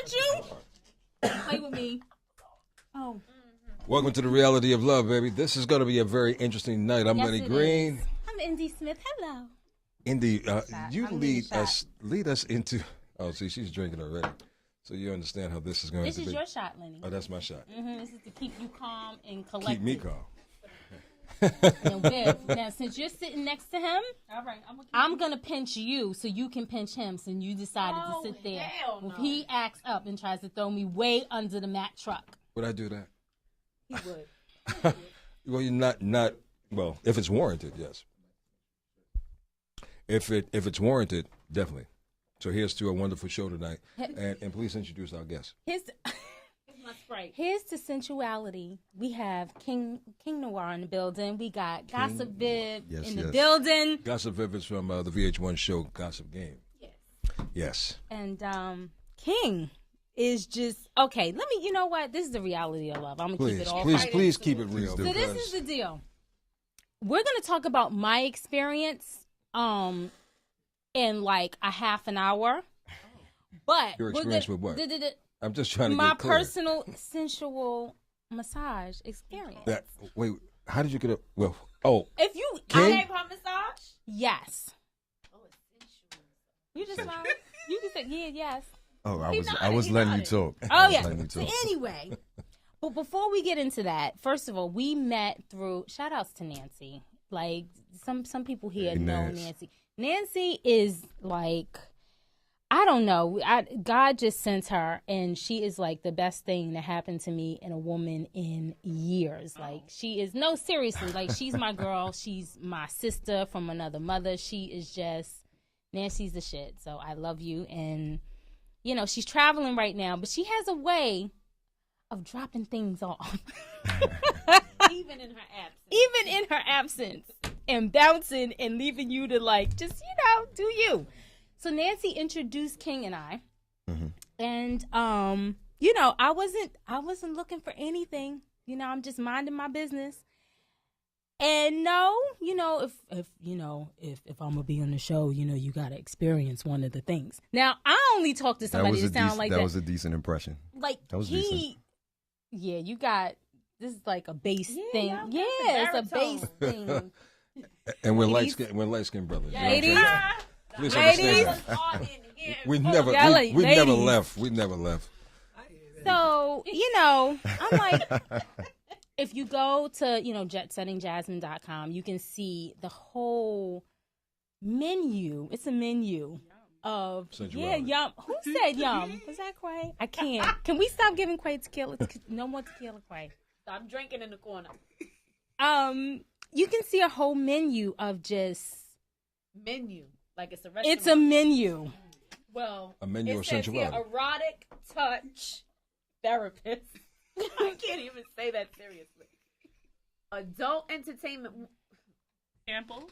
told you. Play with me. Oh. Welcome to the reality of love, baby. This is going to be a very interesting night. I'm Lenny Green. I'm Indy Smith. Hello. Indy, you lead us into. Oh, see, she's drinking already, so you understand how this is going to be. This is your shot, Lenny. Oh, that's my shot. This is to keep you calm and collected. Keep me calm. And Viv, now since you're sitting next to him, all right, I'm gonna pinch you so you can pinch him. So you decided to sit there. Hell no. If he acts up and tries to throw me way under the Mack truck, Would I do that? he would. Well, you're not. Well, if it's warranted, yes. If it's warranted, definitely. So here's to a wonderful show tonight, and please introduce our guest. Here's to sensuality. We have King Noir in the building. We got Gossip Viv in the building. Gossip Viv is from the VH1 show Gossip Game. Yes. And King is just okay. Let me. You know what? This is the reality of love. I'm gonna keep it all. Please keep it real. So this is the deal. We're gonna talk about my experience, in like a half an hour. But your experience with what? I'm just trying to my get clear. personal sensual massage experience. Wait, how did you get up? Well, if you gave her massage? Yes. Oh, it's sensual. You just smile. You can say yes. Oh, I was letting you talk. Oh yeah. So anyway, but before we get into that, first of all, we met through shout outs to Nancy. Like some people here know Nancy. Nancy is like, I don't know. God just sent her, and she is like the best thing that happened to me in a woman in years. Like she is seriously. Like she's my girl. She's my sister from another mother. She is just Nancy's the shit. So I love you. And she's traveling right now, but she has a way of dropping things off, even in her absence, and bouncing and leaving you to like just do you. So Nancy introduced King and I, and I wasn't looking for anything. I'm just minding my business. And if I'm gonna be on the show, you gotta experience one of the things. Now I only talk to somebody that sounds like that. That was a decent impression. Like that was decent. Yeah, you got this is like a bass thing. Yeah, it's a bass thing. And we're light skinned brothers. Ladies. Please Ladies, we never left. We never left. So I'm like, if you go to jetsettingjasmine.com, you can see the whole menu. It's a menu of yum. Who said yum? Was that Quay? I can't. Can we stop giving Quay tequila? No more tequila, Quay. Stop drinking in the corner. You can see a whole menu of just menu. Like it's a restaurant. It's a menu. Well, a menu of sensuality. Erotic touch therapist. I can't even say that seriously. Adult entertainment sample.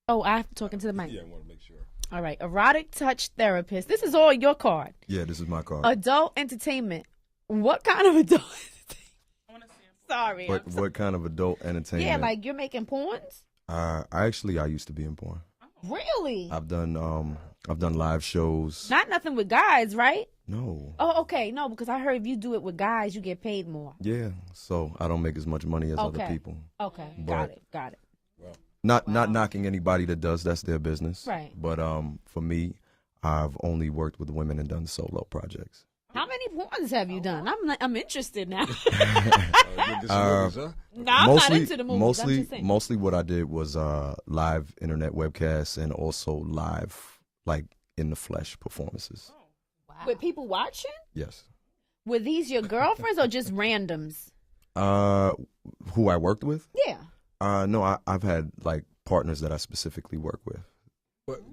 Oh, I'm talking to the mic. Yeah, I want to make sure. All right, erotic touch therapist. This is all your card. Yeah, this is my card. Adult entertainment. What kind of adult entertainment? I want to sample. Sorry. What kind of adult entertainment? Yeah, like you're making porns? I used to be in porn. Really? I've done live shows. Not nothing with guys, right? No. Oh, okay. No, because I heard if you do it with guys, you get paid more. Yeah. So I don't make as much money as other people. Okay. But Got it. Well, not knocking anybody that does. That's their business. Right. But for me, I've only worked with women and done solo projects. How many porns have you done? I'm interested now. No, I'm not into the movies. Mostly what I did was live internet webcasts and also live, like in the flesh performances. Oh, wow. With people watching? Yes. Were these your girlfriends or just randoms? Who I worked with? Yeah. No, I've had like partners that I specifically work with.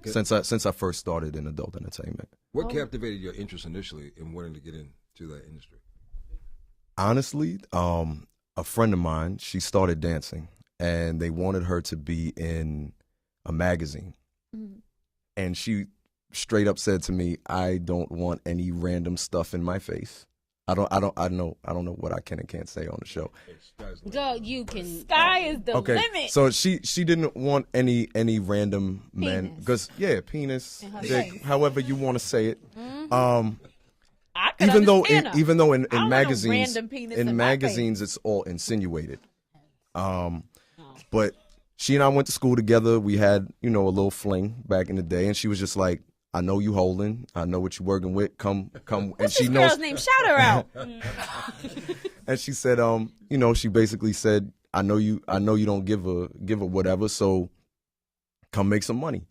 Since I first started in adult entertainment. What captivated your interest initially in wanting to get into that industry? Honestly, a friend of mine, she started dancing, and they wanted her to be in a magazine. Mm-hmm. And she straight up said to me, "I don't want any random stuff in my face." I don't know what I can and can't say on the show. Girl, you can. Sky is the limit. So she didn't want any random men because penis, dick, however you want to say it. Mm-hmm. even though in I magazines, random penis in in my magazines, it's all insinuated. But she and I went to school together. We had, a little fling back in the day, and she was just like, I know you holding. I know what you're working with. Come. What's and she this knows. girl's name? Shout her out. And she said, she basically said, I know you don't give a whatever. So come make some money.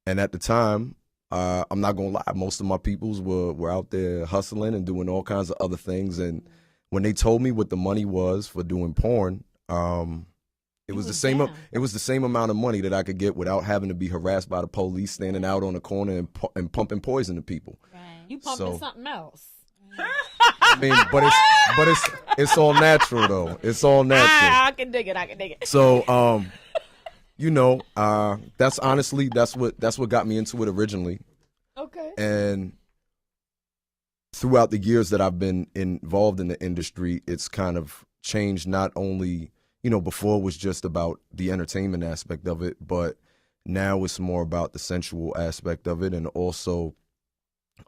And at the time, I'm not gonna lie, most of my peoples were out there hustling and doing all kinds of other things. And when they told me what the money was for doing porn, it was the same. It was the same amount of money that I could get without having to be harassed by the police, standing out on the corner and pumping poison to people. Right. You pumping something else. I mean, but it's all natural though. It's all natural. I can dig it. So, that's honestly that's what got me into it originally. Okay. And throughout the years that I've been involved in the industry, it's kind of changed. Not only, before it was just about the entertainment aspect of it, but now it's more about the sensual aspect of it. And also,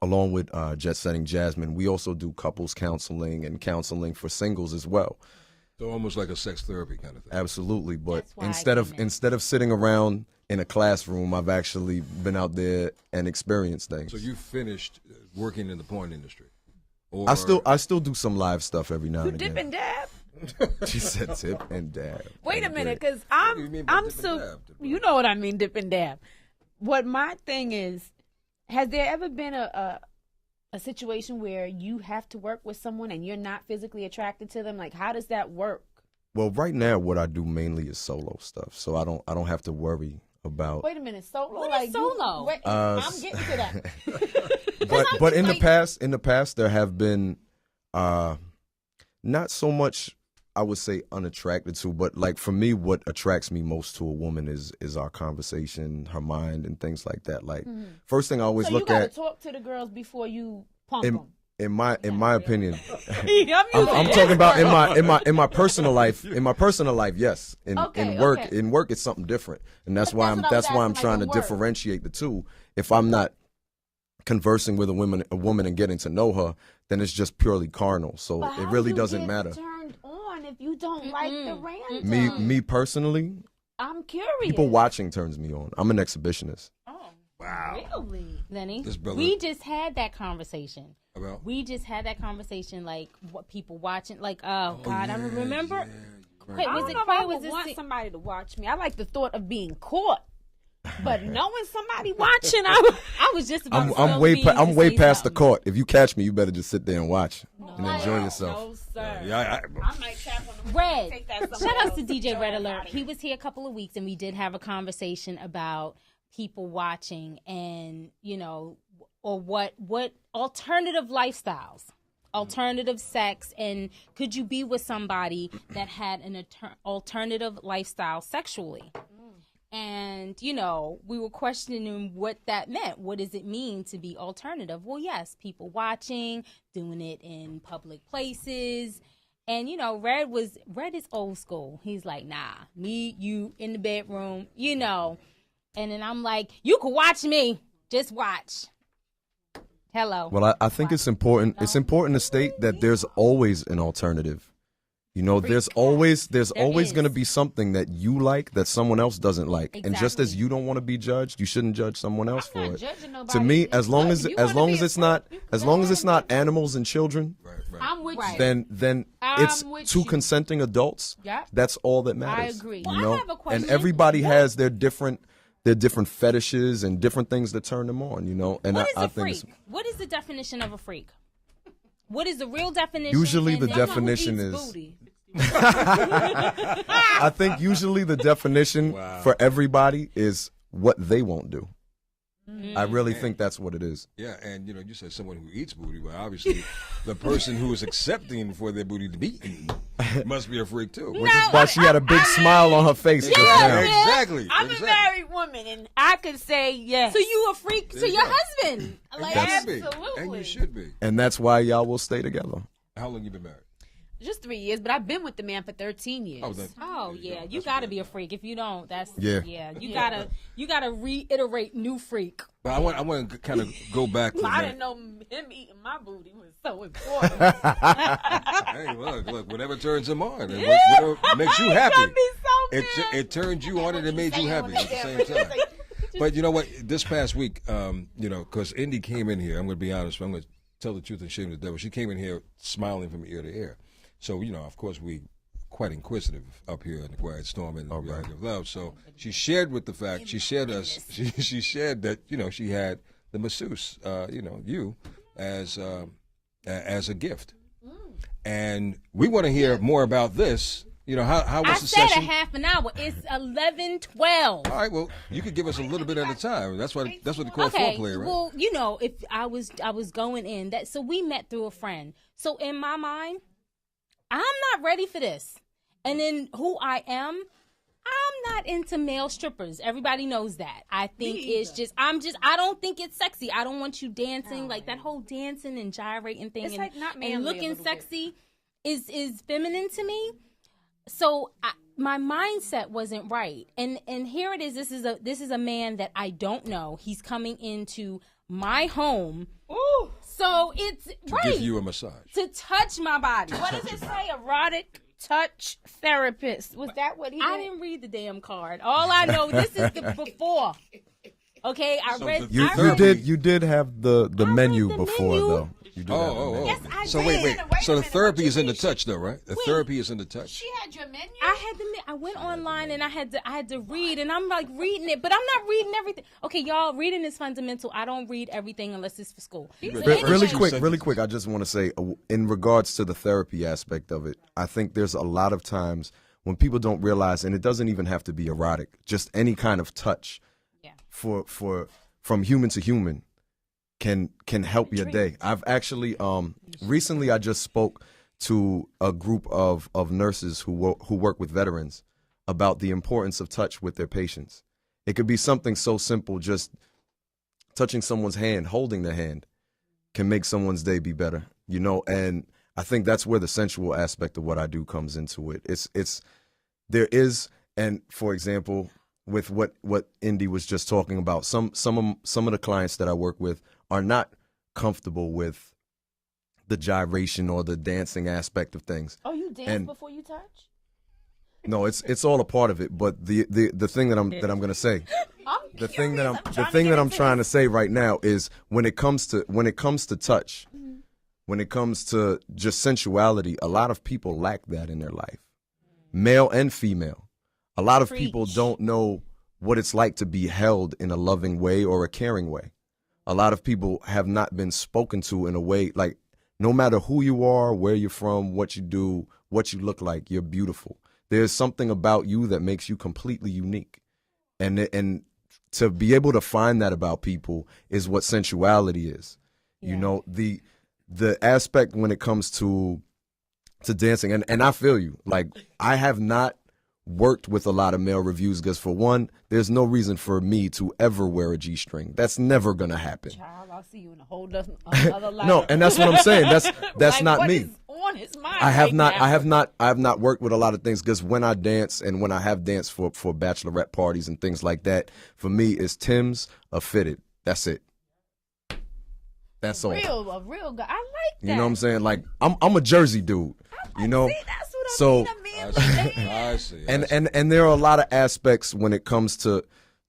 along with Jet Setting Jasmine, we also do couples counseling and counseling for singles as well. So almost like a sex therapy kind of thing. Absolutely, but instead of sitting around in a classroom, I've actually been out there and experienced things. So you finished working in the porn industry? Or... I still do some live stuff every now and again. Dip and dab? She said dip and dab. Wait a minute, because I'm so, you know what I mean, dip and dab. What my thing is, has there ever been a situation where you have to work with someone and you're not physically attracted to them? Like, how does that work? Well, right now, what I do mainly is solo stuff, so I don't have to worry about. Wait a minute, solo? What like is solo? I'm getting to that. but in the past, there have been not so much, I would say, unattracted to, but like for me, what attracts me most to a woman is our conversation, her mind, and things like that. Like first thing I always look at. So you gotta talk to the girls before you pump them. In my opinion, I'm talking about in my personal life. In my personal life, yes. In work, it's something different, and that's why I'm trying to differentiate the two. If I'm not conversing with a woman and getting to know her, then it's just purely carnal. So it really doesn't matter. Turned on if you don't like the random. Me personally, I'm curious. People watching turns me on. I'm an exhibitionist. Oh, wow, really, Lenny? We just had that conversation. About? We just had that conversation, like what people watching, like God, I don't remember. Yeah, Wait, I would want somebody to watch me. I like the thought of being caught, but knowing somebody watching, I was just about. I'm way past the court. If you catch me, you better just sit there and watch and enjoy yourself. No, sir. Yeah, I might tap on the Red. Take that Shout out to DJ Red Alert. He was here a couple of weeks, and we did have a conversation about people watching, and or what alternative lifestyles, alternative sex, and could you be with somebody that had an alternative lifestyle sexually? And, we were questioning what that meant. What does it mean to be alternative? Well, yes, people watching, doing it in public places. And, Red is old school. He's like, nah, me, you in the bedroom, And then I'm like, you can watch me. Just watch. Hello. Well, I think it's important. It's important to state that there's always an alternative. There's always going to be something that you like that someone else doesn't like. Exactly. And just as you don't want to be judged, you shouldn't judge someone else for it. To me, as long as it's not animals and children, I'm with you. Then it's two consenting adults. Yeah. That's all that matters. I agree. Well, I have a question. And everybody has their different fetishes and different things that turn them on, And what is I a think freak? What is the definition of a freak? What is the real definition? Usually the definition is. I think usually the definition for everybody is what they won't do. I really think that's what it is. Yeah, and you said someone who eats booty. Well, obviously, the person who is accepting for their booty to be eaten must be a freak too. Which is why she had a big smile on her face. Yeah, exactly. I'm a married woman, and I could say yes. So you a freak to your husband? Like absolutely, and you should be. And that's why y'all will stay together. How long you been married? Just 3 years, but I've been with the man for 13 years. Yeah, you got to be a freak. If you don't, you gotta reiterate new freak. But I want to kind of go back to I didn't know him eating my booty was so important. Hey, look, whatever turns him on, and whatever makes you happy. It turned you on and it made you happy at the same time. But you know what? This past week, because Indy came in here, I'm going to be honest, I'm going to tell the truth and shame the devil. She came in here smiling from ear to ear. So, of course, we quite inquisitive up here in the Quiet Storm and the Reality of Love. So she shared she shared that, she had the masseuse, you, as a gift. And we want to hear more about this. How was the session? I said a half an hour. It's 11:12. All right, well, you could give us a little bit at a time. That's what they call foreplay, right? Well, if I was going in that, so we met through a friend. So in my mind, I'm not ready for this. And then who I am, I'm not into male strippers. Everybody knows that. I think I don't think it's sexy. I don't want you dancing like that whole dancing and gyrating thing and looking sexy is feminine to me. So my mindset wasn't right. And here it is. This is a man that I don't know. He's coming into my home. Ooh. So it's to give you a massage. To touch my body. What does it say? Erotic touch therapist. Was that what he did? I didn't read the damn card. All I know, this is the before. Okay, You did have the menu before though. You did have the menu. Yes, I so did. Wait. So the therapy is in the touch though, right? The therapy is in the touch. She had your menu? I went online and I had to read, and I'm like reading it, but I'm not reading everything. Okay, y'all, reading is fundamental. I don't read everything unless it's for school. Really quick, I just want to say, in regards to the therapy aspect of it, I think there's a lot of times when people don't realize, and it doesn't even have to be erotic, just any kind of touch from human to human can help your day. I've actually recently I just spoke to a group of nurses who work with veterans about the importance of touch with their patients. It could be something so simple, just touching someone's hand, holding their hand can make someone's day be better, and I think that's where the sensual aspect of what I do comes into it. And for example, with what Indy was just talking about, some of the clients that I work with are not comfortable with the gyration or the dancing aspect of things. Oh, you dance before you touch? No, it's all a part of it. But the thing that I'm gonna say, the thing that I'm trying to say right now is when it comes to touch, when it comes to just sensuality, a lot of people lack that in their life, male and female. A lot of people don't know what it's like to be held in a loving way or a caring way. A lot of people have not been spoken to in a way, like, no matter who you are, where you're from, what you do, what you look like, you're beautiful. There's something about you that makes you completely unique. And to be able to find that about people is what sensuality is. Yeah. The aspect when it comes to dancing, and I feel you. Like, I have not worked with a lot of male reviews because, for one, there's no reason for me to ever wear a G-string. That's never gonna happen. Child, I'll see you in a whole another life. No, and that's what I'm saying. That's like, not me. On his mind I have not worked with a lot of things because when I dance and when I have danced for bachelorette parties and things like that, for me it's Tim's, a fitted. That's it. That's all. A real guy. I like that. You know what I'm saying? Like, I'm a Jersey dude. See, that's what I see. And there are a lot of aspects when it comes to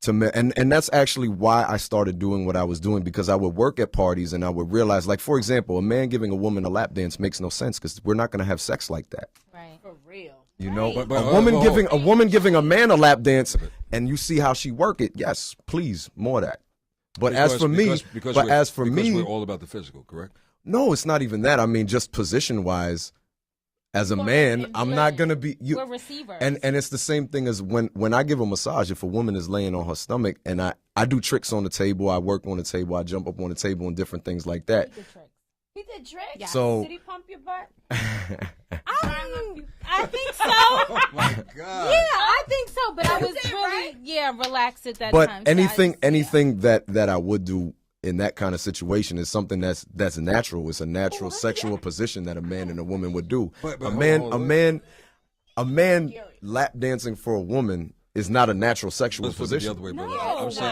men, and that's actually why I started doing what I was doing, because I would work at parties and I would realize, like, for example, a man giving a woman a lap dance makes no sense because we're not going to have sex like that. Right. For real. You know, a woman giving a man a lap dance, and you see how she work it. Yes, please, more of that. But as for me, we're all about the physical, correct? No, it's not even that. I mean, just position wise. As a man, I'm not going to be you. We're receivers. And it's the same thing as when I give a massage, if a woman is laying on her stomach and I do tricks on the table, I work on the table, I jump up on the table and different things like that. He did tricks? Yeah. So, did he pump your butt? I think so. Oh my God. Yeah, I think so. But I was really relaxed at that but time. Anything that I would do in that kind of situation is something that's natural. It's a natural sexual position that a man and a woman would do. But a man lap dancing for a woman is not a natural sexual position. The other way, brother.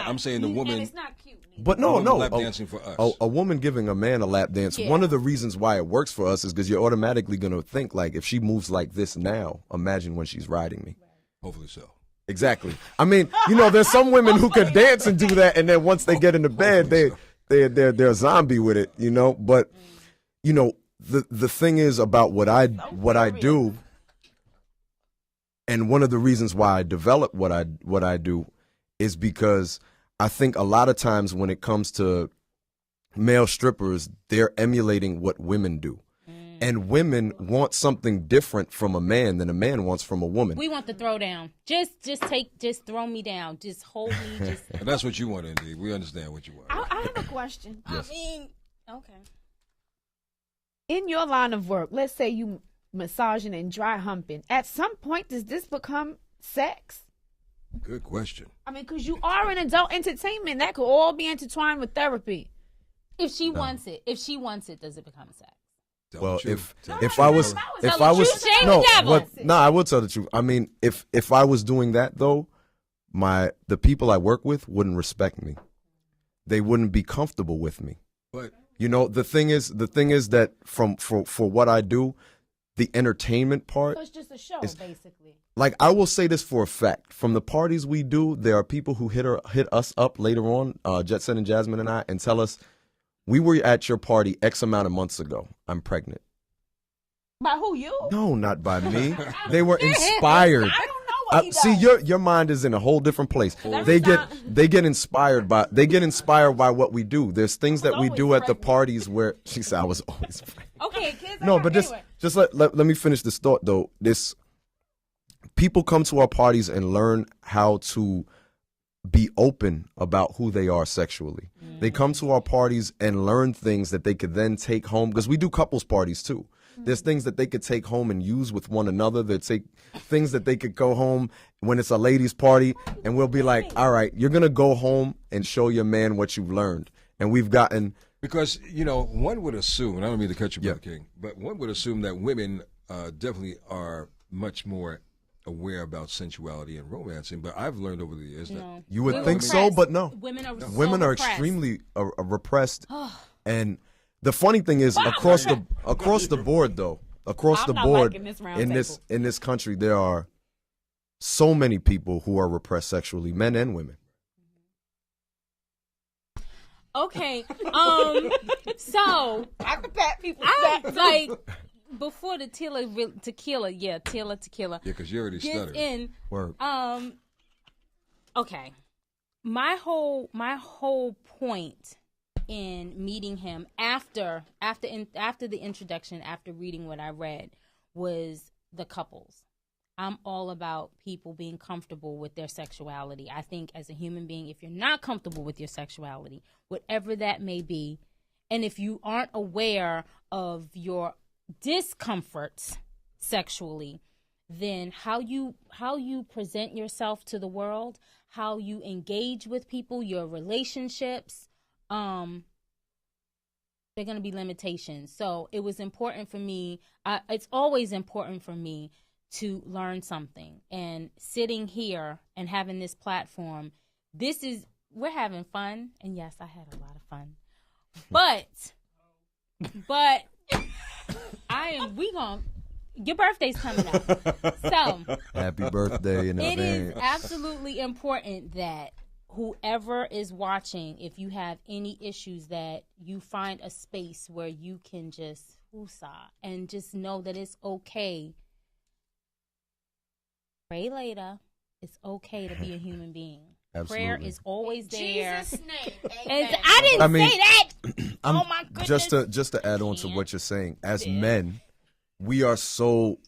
I'm saying the woman. And it's not cute. But no, lap dancing for us. A woman giving a man a lap dance. Yeah. One of the reasons why it works for us is because you're automatically going to think like, if she moves like this now, imagine when she's riding me. Hopefully so. Exactly. I mean, there's some women who can dance and do that, and then once they get into bed, they're a zombie with it. But the thing is about what I do. And one of the reasons why I develop what I do is because I think a lot of times when it comes to male strippers, they're emulating what women do. And women want something different from a man than a man wants from a woman. We want the throw down. Just throw me down. Just hold me. And that's what you want, Indy. We understand what you want. I have a question. Yes. Okay. In your line of work, let's say you massaging and dry humping. At some point, does this become sex? Good question. I mean, because you are in adult entertainment. That could all be intertwined with therapy. If she wants it, does it become sex? Well, if I was I will tell the truth. I mean, if I was doing that though, the people I work with wouldn't respect me. They wouldn't be comfortable with me. But the thing is that for what I do, the entertainment part. So it's just a show, basically. Like, I will say this for a fact. From the parties we do, there are people who hit us up later on, Jet Set and Jasmine and I, and tell us, we were at your party X amount of months ago. I'm pregnant. By who, you? No, not by me. They were inspired. I don't know what he does. See, your mind is in a whole different place. They get inspired by what we do. There's things that we do at the parties where she said I was always pregnant. Okay, kids. No, but just let me finish this thought though. People come to our parties and learn how to be open about who they are sexually. They come to our parties and learn things that they could then take home, because we do couples parties too. There's things that they could take home and use with one another. Things that they could go home when it's a ladies' party, and we'll be like, all right, you're going to go home and show your man what you've learned. And we've gotten... Because, one would assume, and I don't mean to cut you, Brother King, but one would assume that women definitely are much more aware about sensuality and romancing, but I've learned over the years that you would think so, but no. Women are extremely repressed, and the funny thing is, across the board though, in this country, there are so many people who are repressed sexually, men and women. Okay, so I can pat people. Like before the tequila. Yeah, because you already stuttered. In word. Okay, my whole point in meeting him after the introduction, after reading what I read, was the couples. I'm all about people being comfortable with their sexuality. I think as a human being, if you're not comfortable with your sexuality, whatever that may be, and if you aren't aware of your discomforts sexually, then how you present yourself to the world, how you engage with people, your relationships, they're going to be limitations. So it was important for me. It's always important for me to learn something. And sitting here and having this platform, we're having fun. And yes, I had a lot of fun. But your birthday's coming up. So happy birthday in advance. It is absolutely important that whoever is watching, if you have any issues, that you find a space where you can just woosah and just know that it's okay. Pray later. It's okay to be a human being. Absolutely. Prayer is always there. Jesus' name. And I didn't say that. Oh my goodness. Just to add on to what you're saying, as men, we are so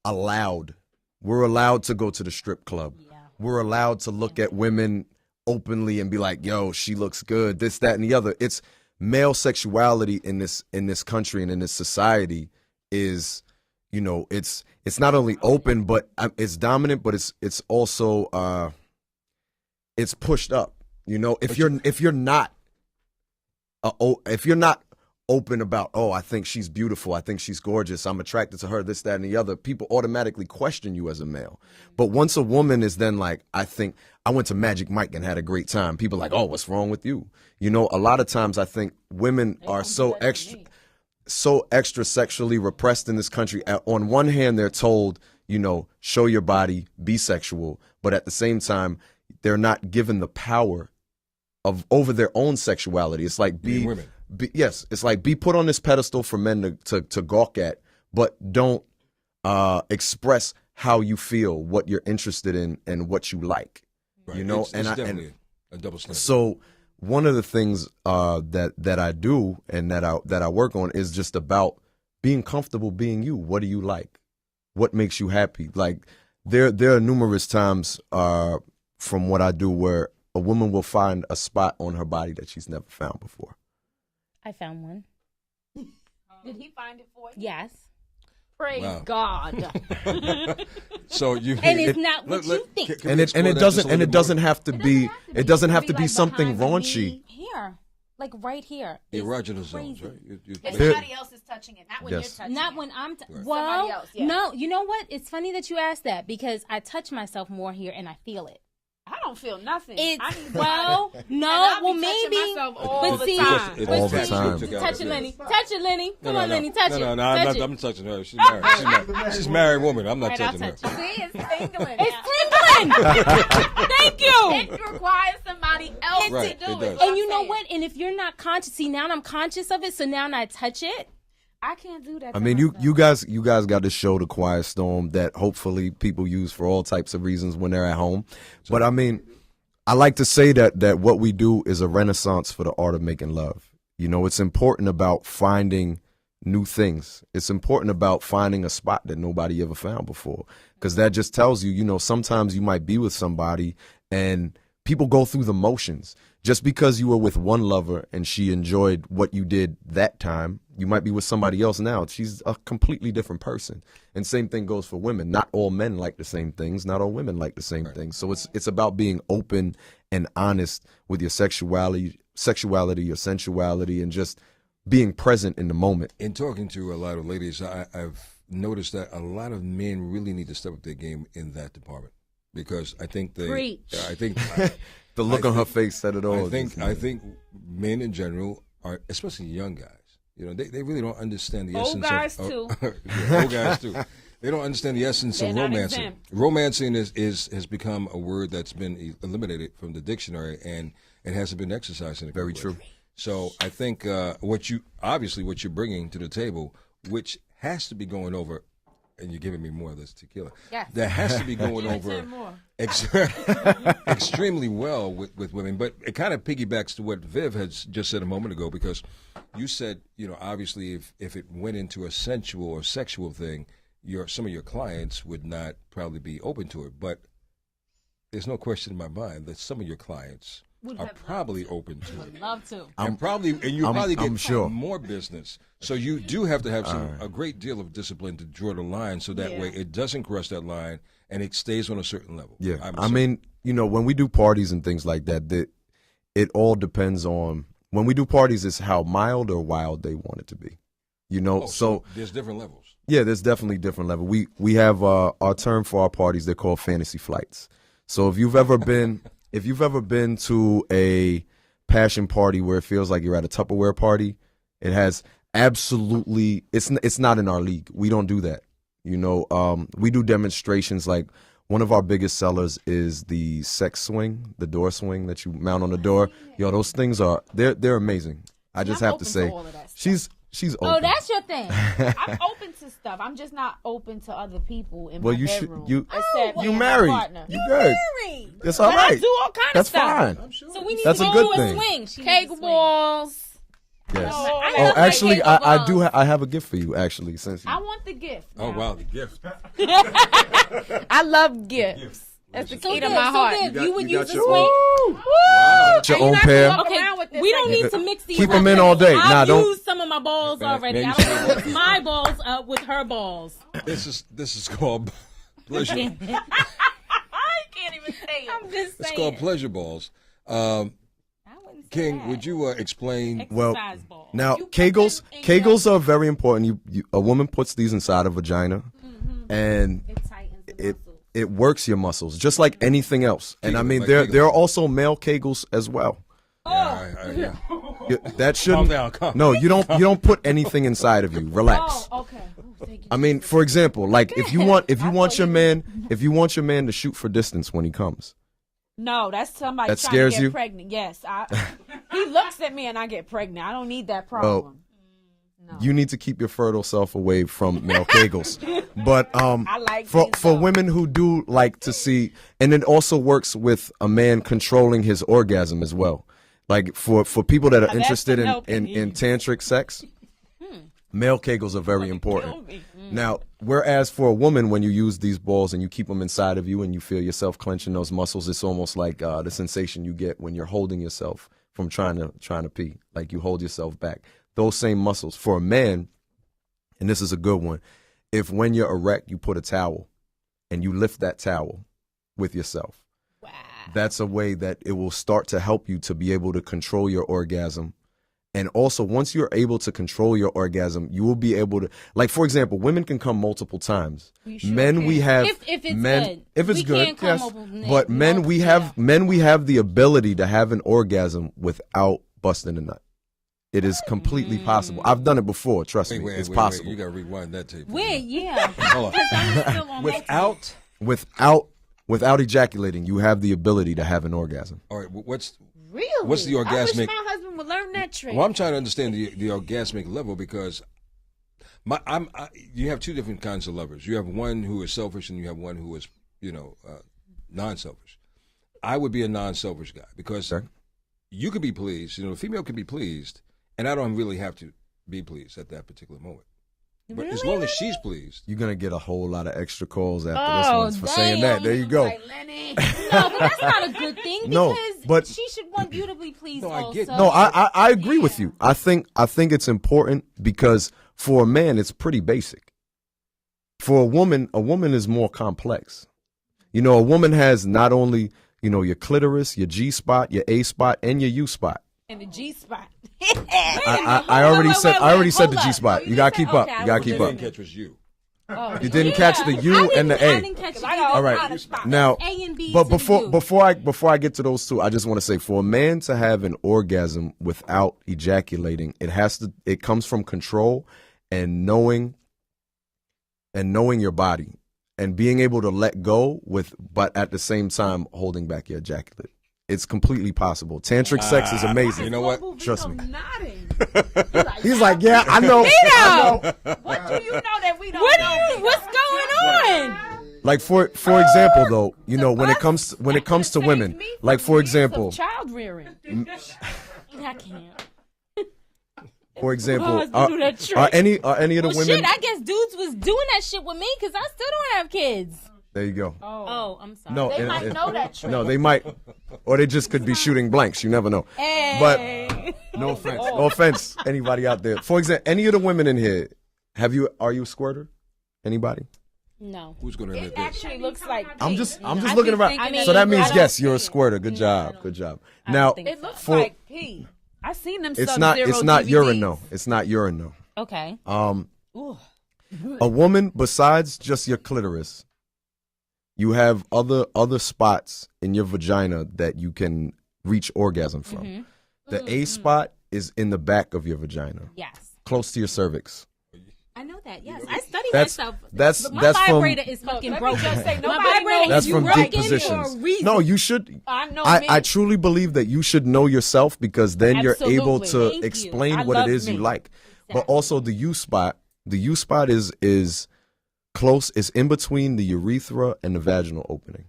allowed. We're allowed to go to the strip club. Yeah. We're allowed to look at women openly and be like, yo, she looks good, this, that, and the other. It's male sexuality in this country and in this society is, it's not only open, but it's dominant, but it's also it's pushed up. If you're not if you're not open about, oh, I think she's beautiful, I think she's gorgeous, I'm attracted to her, this, that, and the other, people automatically question you as a male. But once a woman is then like, I think I went to Magic Mike and had a great time, people are like, oh, what's wrong with you? You know, a lot of times I think women are so extra sexually repressed in this country. On one hand, they're told, you know, show your body, be sexual, but at the same time, they're not given the power over their own sexuality. It's like women. It's like be put on this pedestal for men to gawk at, but don't express how you feel, what you're interested in, and what you like. Right. You know, it's definitely a double standard. So one of the things that I do and that I work on is just about being comfortable being you. What do you like? What makes you happy? Like there are numerous times from what I do where a woman will find a spot on her body that she's never found before. I found one. Did he find it for you? Yes. Praise God. So it's not what you think. And it doesn't have to be like something behind raunchy. Here. Like right here. The erogenous zones, right? Somebody else is touching it, not when you're touching not it. when I'm Somebody well, else, yeah. no, you know what? It's funny that you asked that because I touch myself more here and I feel it. I don't feel nothing. It's I need well, maybe. All the time. All the time. Touch it, Lenny. Touch it, Lenny. Come on, Lenny. Touch it. No, I'm touching her. She's married. She's a married woman. I'm not touching her. See, it's tingling. It's tingling. Thank you. It requires somebody else to do it. And you know what? And if you're not conscious, see, now I'm conscious of it, so now I touch it. I can't do that. I mean, you guys got to show the Quiet Storm that hopefully people use for all types of reasons when they're at home. But I mean, I like to say that what we do is a renaissance for the art of making love. You know, it's important about finding new things. It's important about finding a spot that nobody ever found before, because that just tells you, you know, sometimes you might be with somebody and people go through the motions. Just because you were with one lover and she enjoyed what you did that time, you might be with somebody else now. She's a completely different person. And same thing goes for women. Not all men like the same things. Not all women like the same things. So it's about being open and honest with your sexuality, your sensuality, and just being present in the moment. In talking to a lot of ladies, I've noticed that a lot of men really need to step up their game in that department, because I think Preach. The look on her face said it all. I think men in general are, especially young guys, you know, they really don't understand the essence of too. Old guys too. They don't understand the essence of romancing. Exempt. Romancing has become a word that's been eliminated from the dictionary, and it hasn't been exercised in a Very way. true. So I think what you're bringing to the table, which has to be going over. And you're giving me more of this tequila. Yes. That has to be going over extremely well with women. But it kind of piggybacks to what Viv has just said a moment ago, because you said, you know, obviously if it went into a sensual or sexual thing, some of your clients would not probably be open to it. But there's no question in my mind that some of your clients are probably open to it. Love to. You probably get sure. more business. So you do have to have a great deal of discipline to draw the line, so that way it doesn't cross that line and it stays on a certain level. Yeah, I mean, you know, when we do parties and things like that, it all depends on, when we do parties, it's how mild or wild they want it to be. You know, so there's different levels. Yeah, there's definitely different levels. We have our term for our parties. They're called fantasy flights. So if you've ever been to a passion party where it feels like you're at a Tupperware party, it has absolutely, it's not in our league. We don't do that. You know, we do demonstrations. Like, one of our biggest sellers is the sex swing, the door swing that you mount on the door. Yo, those things they're amazing. I just have to say, she's open. Oh, that's your thing. I'm open to stuff. I'm just not open to other people in my bedroom. You except married. You good. Married. That's all right. I do all kinds of stuff. That's fine. Sure. So we need That's to go a good to thing. a swing. Cake walls. Yes. Oh, actually, I have a gift for you. Actually, I want the gift. Oh wow, the gift. I love gifts. That's the key to my heart. You would use a swing. Wow. Your own pair. Okay, we don't need to mix these. Keep them in all day. I've used some of my balls already. I don't mix my balls up with her balls. This is called pleasure. I can't even say it. I'm just saying. It's called pleasure balls. I wouldn't King, would you explain? Well, now Kegels are very important. A woman puts these inside a vagina, and it works your muscles just like anything else. And I mean, there are also male Kegels as well. Yeah. That shouldn't. Calm down. No, you don't put anything inside of you. Relax. Oh, okay. Thank you. I mean, for example, like if you want your man to shoot for distance when he comes. No, that's somebody that trying scares to get you? pregnant. Yes, he looks at me and I get pregnant. I don't need that problem. No. You need to keep your fertile self away from male Kegels. But I like for women who do like to see, and it also works with a man controlling his orgasm as well. Like for people that are interested in tantric sex, male Kegels are very important. Now, whereas for a woman, when you use these balls and you keep them inside of you and you feel yourself clenching those muscles, it's almost like the sensation you get when you're holding yourself from trying to pee. Like you hold yourself back. Those same muscles. For a man, and this is a good one, if when you're erect, you put a towel and you lift that towel with yourself. Wow. That's a way that it will start to help you to be able to control your orgasm. And also, once you're able to control your orgasm, you will be able to, like, for example, women can come multiple times. Men, we have if it's men, good. if it's we good, can't yes. come But men, we have the ability to have an orgasm without busting a nut. It is completely possible. I've done it before. Trust me, it's possible. You got to rewind that tape. Yeah. Hold on. Without ejaculating, you have the ability to have an orgasm. All right. What's the orgasmic? I wish my husband would learn that trick. Well, I'm trying to understand the orgasmic level because you have two different kinds of lovers. You have one who is selfish and you have one who is non-selfish. I would be a non-selfish guy because you could be pleased. The female could be pleased. And I don't really have to be pleased at that particular moment. But as long as she's pleased. You're going to get a whole lot of extra calls after this one for saying that. There you go. Like, Lenny. No, but that's not a good thing because she should want you to be pleased also. No, I agree with you. I think it's important because for a man, it's pretty basic. For a woman is more complex. A woman has not only, your clitoris, your G spot, your A spot, and your U spot. And the G spot. I already said the G spot. You gotta keep up. You gotta keep up. Didn't catch was you. You didn't catch the U and the A. I didn't catch All right. Now, A and B. But before I get to those two, I just want to say for a man to have an orgasm without ejaculating, it comes from control and knowing your body and being able to let go but at the same time holding back your ejaculate. It's completely possible. Tantric sex is amazing. You know what? Trust me. He's like, yeah, I know. What do you know that we don't know? What's going on? Like for example, though, when it comes to women, like for example, child rearing. I can't. For example, are any of the women? Shit, I guess dudes was doing that shit with me because I still don't have kids. There you go. Oh, I'm sorry. No, they might know that trick. No, they might, or they just could be shooting blanks. You never know. Hey. But no offense, no offense, anybody out there. For example, any of the women in here, are you a squirter? Anybody? No. Who's going to admit It this? actually looks like I'm just looking around. So that means yes, you're a squirter. Good job. Now, it looks like pee. I seen them. It's not DVDs. urine though. It's not urine though. Okay. A woman besides just your clitoris, you have other spots in your vagina that you can reach orgasm from. Mm-hmm. The A spot is in the back of your vagina. Yes. Close to your cervix. I know that. Yes, I studied myself. That's my vibrator from, is fucking broken. That's from deep positions. No, you should. I truly believe that you should know yourself because then you're able to explain what it is you like. Exactly. But also the U spot. The U spot is close. It's in between the urethra and the vaginal opening.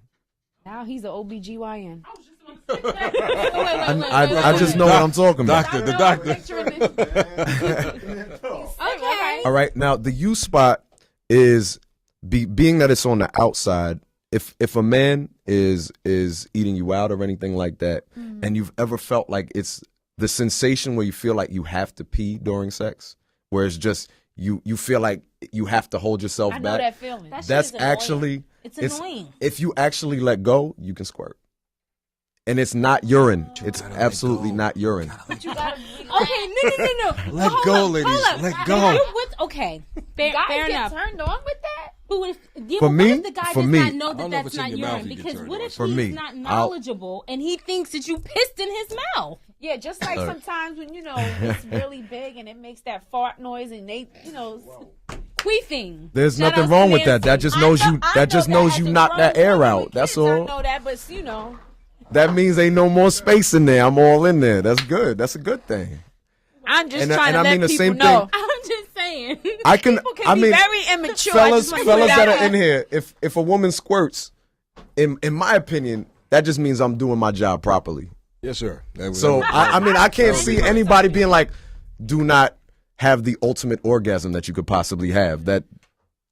Now he's an OBGYN. I just know what I'm talking about. The doctor. Okay. All right. Now the U spot is being that it's on the outside. If a man is eating you out or anything like that, and you've ever felt like it's the sensation where you feel like you have to pee during sex, where it's just you feel like you have to hold yourself back. I know that feeling. That's actually it's annoying. If you actually let go, you can squirt. And it's not urine. It's absolutely not urine. But you gotta. Okay, no. Let go, ladies. Let go. Okay, fair enough. Turned on with that? But what if, For me, what if the guy does not know that that's not urine? Because what if he's not knowledgeable and he thinks that you pissed in his mouth? Yeah, just like sometimes when, it's really big and it makes that fart noise and they, queefing. There's nothing wrong with that. That just knows you. That just knows you knock that air out. That's all. I know that, but That means ain't no more space in there. I'm all in there. That's good. That's a good thing. I'm just trying to let people know. I'm just saying. People can be very immature. Fellas that are in here, if a woman squirts, in my opinion, that just means I'm doing my job properly. Yes, sir. So I can't see anybody being like, do not have the ultimate orgasm that you could possibly have. That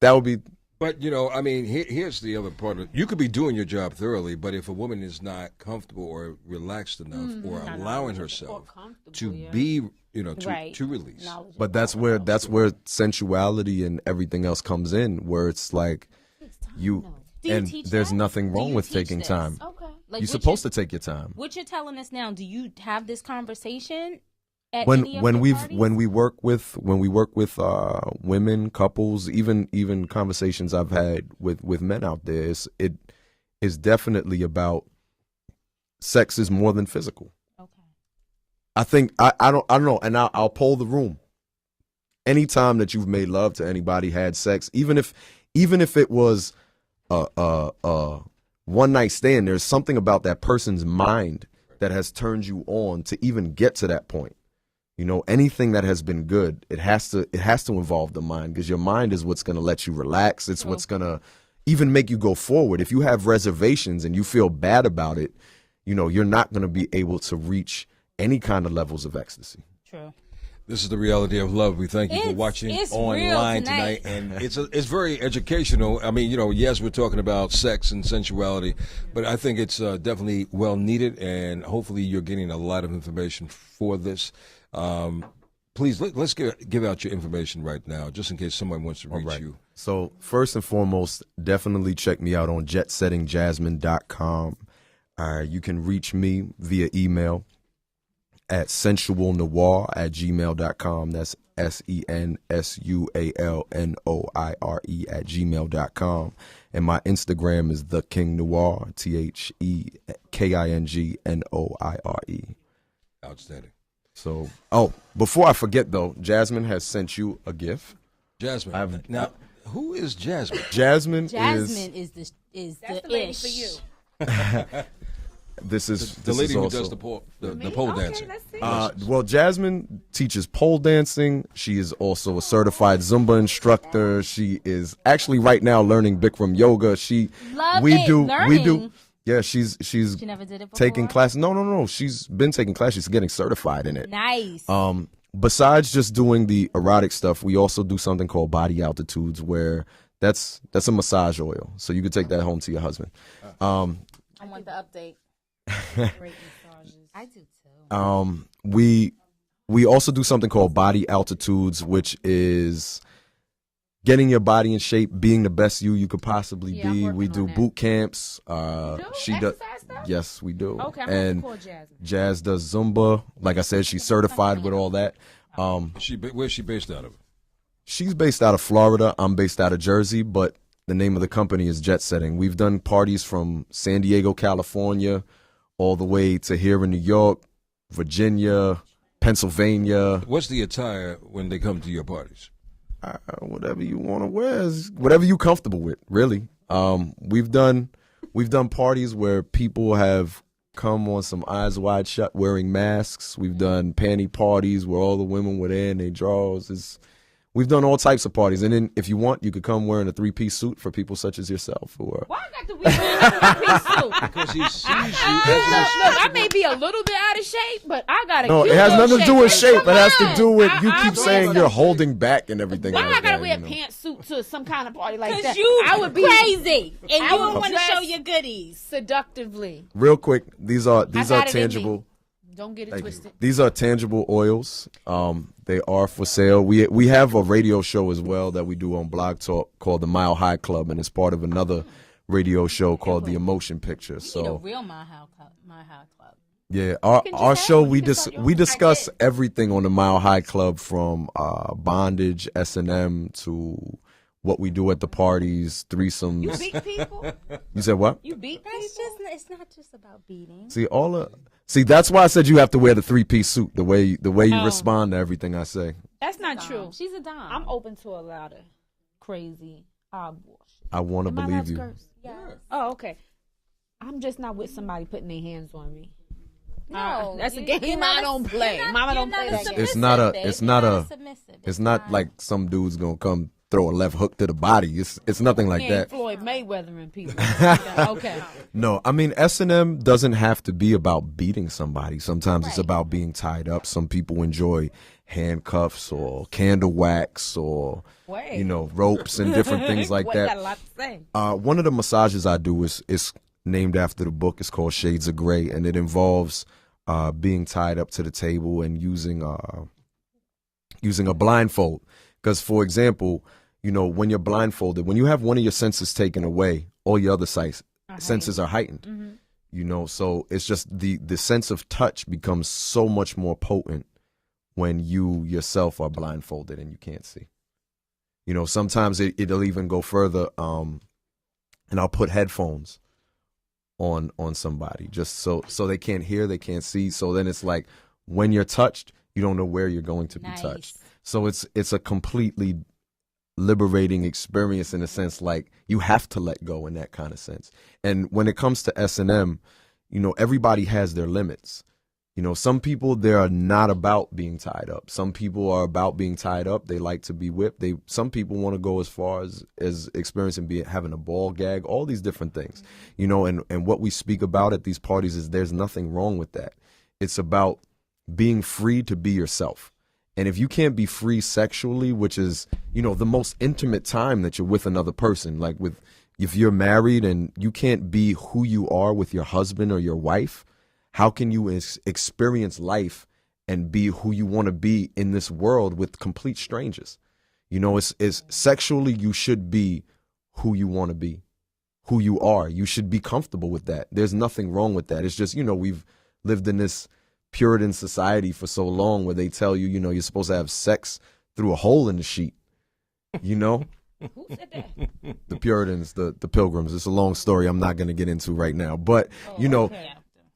would be. But, here's the other part of it. You could be doing your job thoroughly, but if a woman is not comfortable or relaxed enough or allowing herself to be, to release. But that's where sensuality and everything else comes in, where it's like there's nothing wrong with taking time. Okay. You're supposed to take your time. What you're telling us now, do you have this conversation? When we work with women, couples, even conversations I've had with men out there, it is definitely about sex is more than physical. Okay. I think I don't know, and I'll poll the room. Anytime that you've made love to anybody, had sex, even if it was a one night stand, there's something about that person's mind that has turned you on to even get to that point. Anything that has been good, it has to involve the mind, because your mind is what's going to let you relax. It's what's going to even make you go forward. If you have reservations and you feel bad about it, you're not going to be able to reach any kind of levels of ecstasy. True. This is the reality of love. We thank you for watching online tonight, and it's very educational. I mean, yes, we're talking about sex and sensuality, but I think it's definitely well needed, and hopefully you're getting a lot of information for this. Please let's give out your information right now, just in case someone wants to reach you. So first and foremost, definitely check me out on jetsettingjasmine.com. You can reach me via email at sensualnoir@gmail.com. That's sensualnoire@gmail.com. And my Instagram is The King Noir, TheKingNoire. Outstanding. So, before I forget though, Jasmine has sent you a gift. Jasmine. Now, who is Jasmine? Jasmine is the lady ish for you. This is the lady who does the pole dancing. Well, Jasmine teaches pole dancing. She is also a certified Zumba instructor. She is actually right now learning Bikram yoga. We do. Yeah, she's she never did it before? Taking classes. No. She's been taking classes. She's getting certified in it. Nice. Besides just doing the erotic stuff, we also do something called body altitudes, where that's a massage oil. So you could take that home to your husband. I want the update. Great massages. I do too. We also do something called body altitudes, which is getting your body in shape, being the best you could possibly be. We do boot camps. She does. Yes, we do. Okay, and call Jasmine. Jazz does Zumba. Like I said, she's certified with all that. Where's she based out of? She's based out of Florida. I'm based out of Jersey, but the name of the company is Jet Setting. We've done parties from San Diego, California, all the way to here in New York, Virginia, Pennsylvania. What's the attire when they come to your parties? Whatever you want to wear, whatever you're comfortable with, really. We've done parties where people have come on some eyes wide shut wearing masks. We've done panty parties where all the women were there in their drawers. We've done all types of parties, and then if you want, you could come wearing a 3-piece suit for people such as yourself. Or why I got to wear a 3-piece suit? Because he sees you as look, I may be a little bit out of shape, but I got a no. Cute It has nothing to do with shape. It has to do with you keep saying you're holding back and everything. Why like I gotta wear a pantsuit to some kind of party like that? I would be crazy, and you would want to show your goodies seductively. Real quick, these are tangible. Don't get it twisted. These are tangible oils. They are for sale. We have a radio show as well that we do on Blog Talk called the Mile High Club, and it's part of another radio show called The Emotion Picture. You need a real My High Club. Yeah, our show we discuss everything on the Mile High Club, from bondage, S&M, to what we do at the parties, threesomes. You beat people? You said what? You beat people? It's not just about beating. See, that's why I said you have to wear the 3-piece suit. The way you respond to everything I say. That's not true. She's a dime. I'm open to a lot of crazy bullshit. I want to believe you. Yes. Oh, okay. I'm just not with somebody putting their hands on me. No, that's a game I don't play. Mama don't play that game. It's not like some dude's gonna come throw a left hook to the body. It's nothing like that. Floyd Mayweather and people. Okay. No, I mean, S&M doesn't have to be about beating somebody. Sometimes it's about being tied up. Some people enjoy handcuffs or candle wax or ropes and different things like that. Got a lot to say. One of the massages I do is named after the book. It's called Shades of Grey, and it involves being tied up to the table and using a blindfold. Because, for example, when you're blindfolded, when you have one of your senses taken away, all your other senses are heightened. Mm-hmm. So it's just the sense of touch becomes so much more potent when you yourself are blindfolded and you can't see. Sometimes it'll even go further, and I'll put headphones on somebody just so they can't hear, they can't see. So then it's like when you're touched, you don't know where you're going to be touched. So it's a completely liberating experience in a sense, like you have to let go in that kind of sense. And when it comes to S&M, everybody has their limits. Some people, they are not about being tied up. Some people are about being tied up. They like to be whipped. Some people want to go as far as experiencing having a ball gag, all these different things, and what we speak about at these parties is there's nothing wrong with that. It's about being free to be yourself. And if you can't be free sexually, which is, the most intimate time that you're with another person, like if you're married and you can't be who you are with your husband or your wife, how can you experience life and be who you want to be in this world with complete strangers? It's sexually, you should be who you want to be, who you are. You should be comfortable with that. There's nothing wrong with that. It's just, we've lived in this Puritan society for so long where they tell you, you're supposed to have sex through a hole in the sheet, Who said that? The Puritans, the Pilgrims. It's a long story I'm not going to get into right now. But,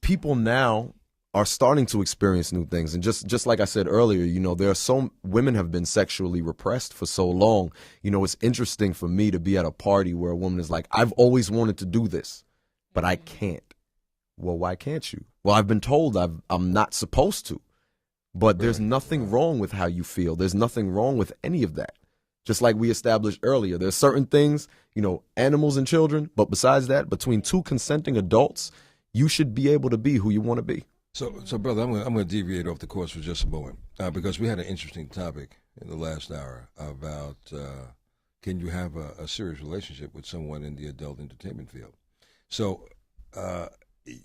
people now are starting to experience new things. And just like I said earlier, there are women have been sexually repressed for so long. It's interesting for me to be at a party where a woman is like, I've always wanted to do this, but I can't. Well, why can't you? Well, I've been told I'm not supposed to. But there's nothing wrong with how you feel. There's nothing wrong with any of that. Just like we established earlier, there's certain things, animals and children. But besides that, between two consenting adults, you should be able to be who you want to be. So brother, I'm going to deviate off the course for just a moment because we had an interesting topic in the last hour about can you have a serious relationship with someone in the adult entertainment field? So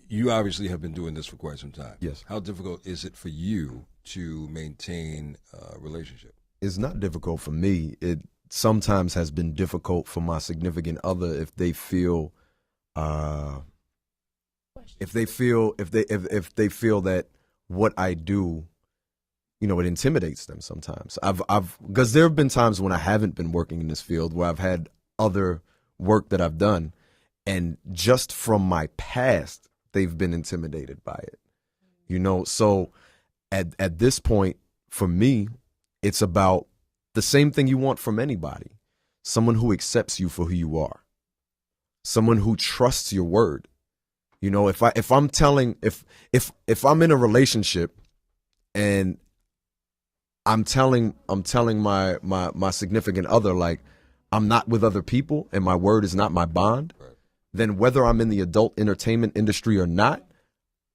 you obviously have been doing this for quite some time. Yes. How difficult is it for you to maintain a relationship? It's not difficult for me. It sometimes has been difficult for my significant other if they feel if they feel that what I do, it intimidates them sometimes. Because there have been times when I haven't been working in this field where I've had other work that I've done, and just from my past, they've been intimidated by it. So at this point, for me, it's about the same thing you want from anybody. Someone who accepts you for who you are. Someone who trusts your word. If I'm in a relationship and I'm telling my significant other, like, I'm not with other people and my word is not my bond, then whether I'm in the adult entertainment industry or not,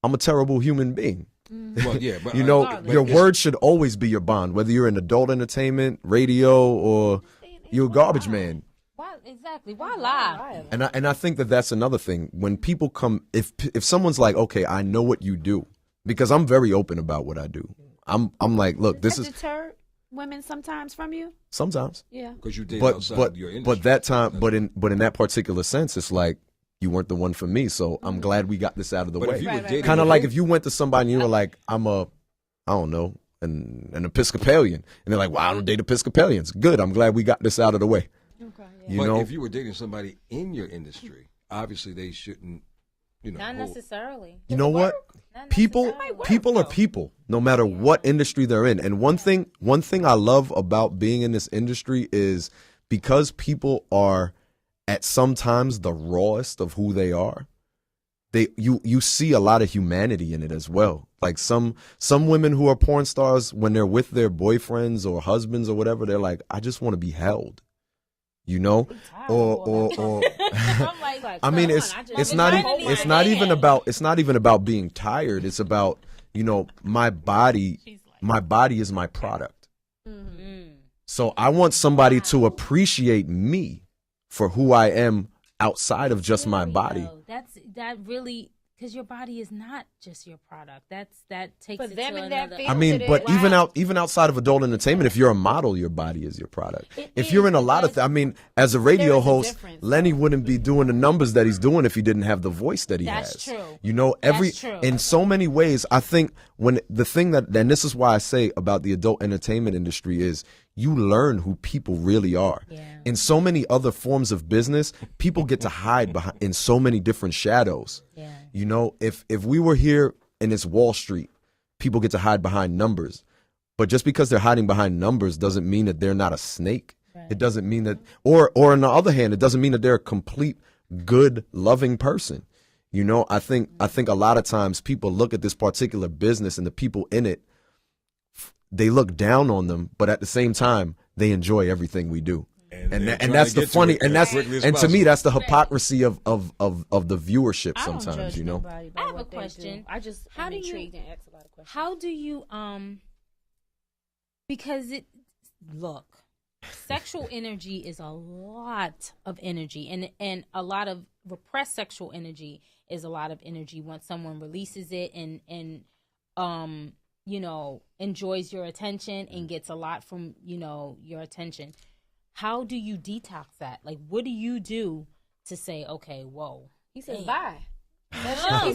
I'm a terrible human being. Well, yeah, but your word should always be your bond, whether you're in adult entertainment, radio, or you're a garbage man. Why exactly? Why lie? And I think that's another thing. When people come, if someone's like, okay, I know what you do, because I'm very open about what I do. I'm like, look, this is. women sometimes from you? Sometimes. Yeah. Because you did outside your industry. But that time, but in that particular sense, it's like you weren't the one for me. So I'm glad we got this out of the way. Kind of like if you went to somebody and you were like, I don't know, an Episcopalian, and they're like, well, I don't date Episcopalians. Good. I'm glad we got this out of the way. Okay. Yeah. But if you were dating somebody in your industry, obviously they shouldn't, not necessarily. You know what? People are people, no matter what industry they're in. And one thing I love about being in this industry is because people are at sometimes the rawest of who they are. You see a lot of humanity in it as well. Like some women who are porn stars, when they're with their boyfriends or husbands or whatever, they're like, I just want to be held. You know, or I mean, it's not even about being tired. It's about, my body is my product. Mm-hmm. So I want somebody to appreciate me for who I am outside of just my body. That really, because your body is not just your product. That takes but it them to in another. that I mean, but even outside of adult entertainment, if you're a model, your body is your product. If you're in a lot of, as a radio host, Lenny wouldn't be doing the numbers that he's doing if he didn't have the voice that he has. That's true. That's true. In so many ways, I think and this is why I say about the adult entertainment industry is you learn who people really are. Yeah. In so many other forms of business, people get to hide behind in so many different shadows. Yeah. If we were here and it's Wall Street, people get to hide behind numbers. But just because they're hiding behind numbers doesn't mean that they're not a snake. Right. It doesn't mean that, or on the other hand, it doesn't mean that they're a complete, good, loving person. I think a lot of times people look at this particular business and the people in it, they look down on them, but at the same time, they enjoy everything we do. And that's the funny, and to me, that's the hypocrisy of the viewership sometimes, I have a question. I just am intrigued and ask a lot of questions. How do you because sexual energy is a lot of energy, and a lot of repressed sexual energy is a lot of energy once someone releases it and enjoys your attention and gets a lot from your attention. How do you detox that? Like, what do you do to say, okay, whoa? He says, bye. No,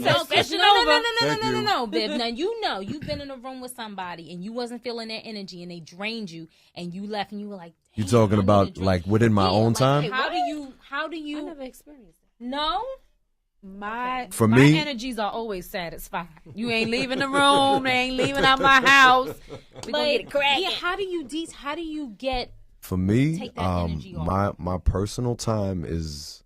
babe. Now you've been in a room with somebody and you wasn't feeling their energy and they drained you and you left and you were like, you talking about like within my own time? How do you? I never experienced that. No. My me, energies are always satisfied. You ain't leaving the room. They ain't leaving out my house. We gonna get it cracking. Yeah. How do you get? For me, my personal time is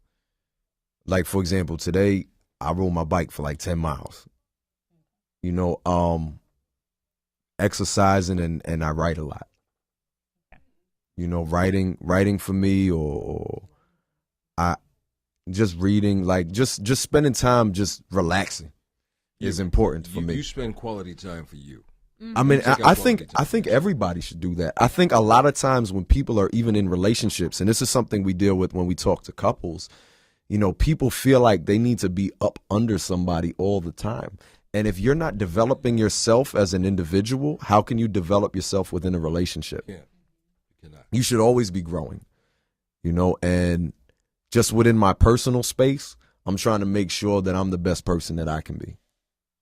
like, for example, today I rode my bike for like 10 miles. Exercising and I write a lot. Writing for me or I just reading, like just spending time just relaxing is important for me. You spend quality time for you. I mean, I think everybody should do that. I think a lot of times when people are even in relationships, and this is something we deal with when we talk to couples, people feel like they need to be up under somebody all the time. And if you're not developing yourself as an individual, how can you develop yourself within a relationship? Yeah. You cannot. You should always be growing, and just within my personal space, I'm trying to make sure that I'm the best person that I can be.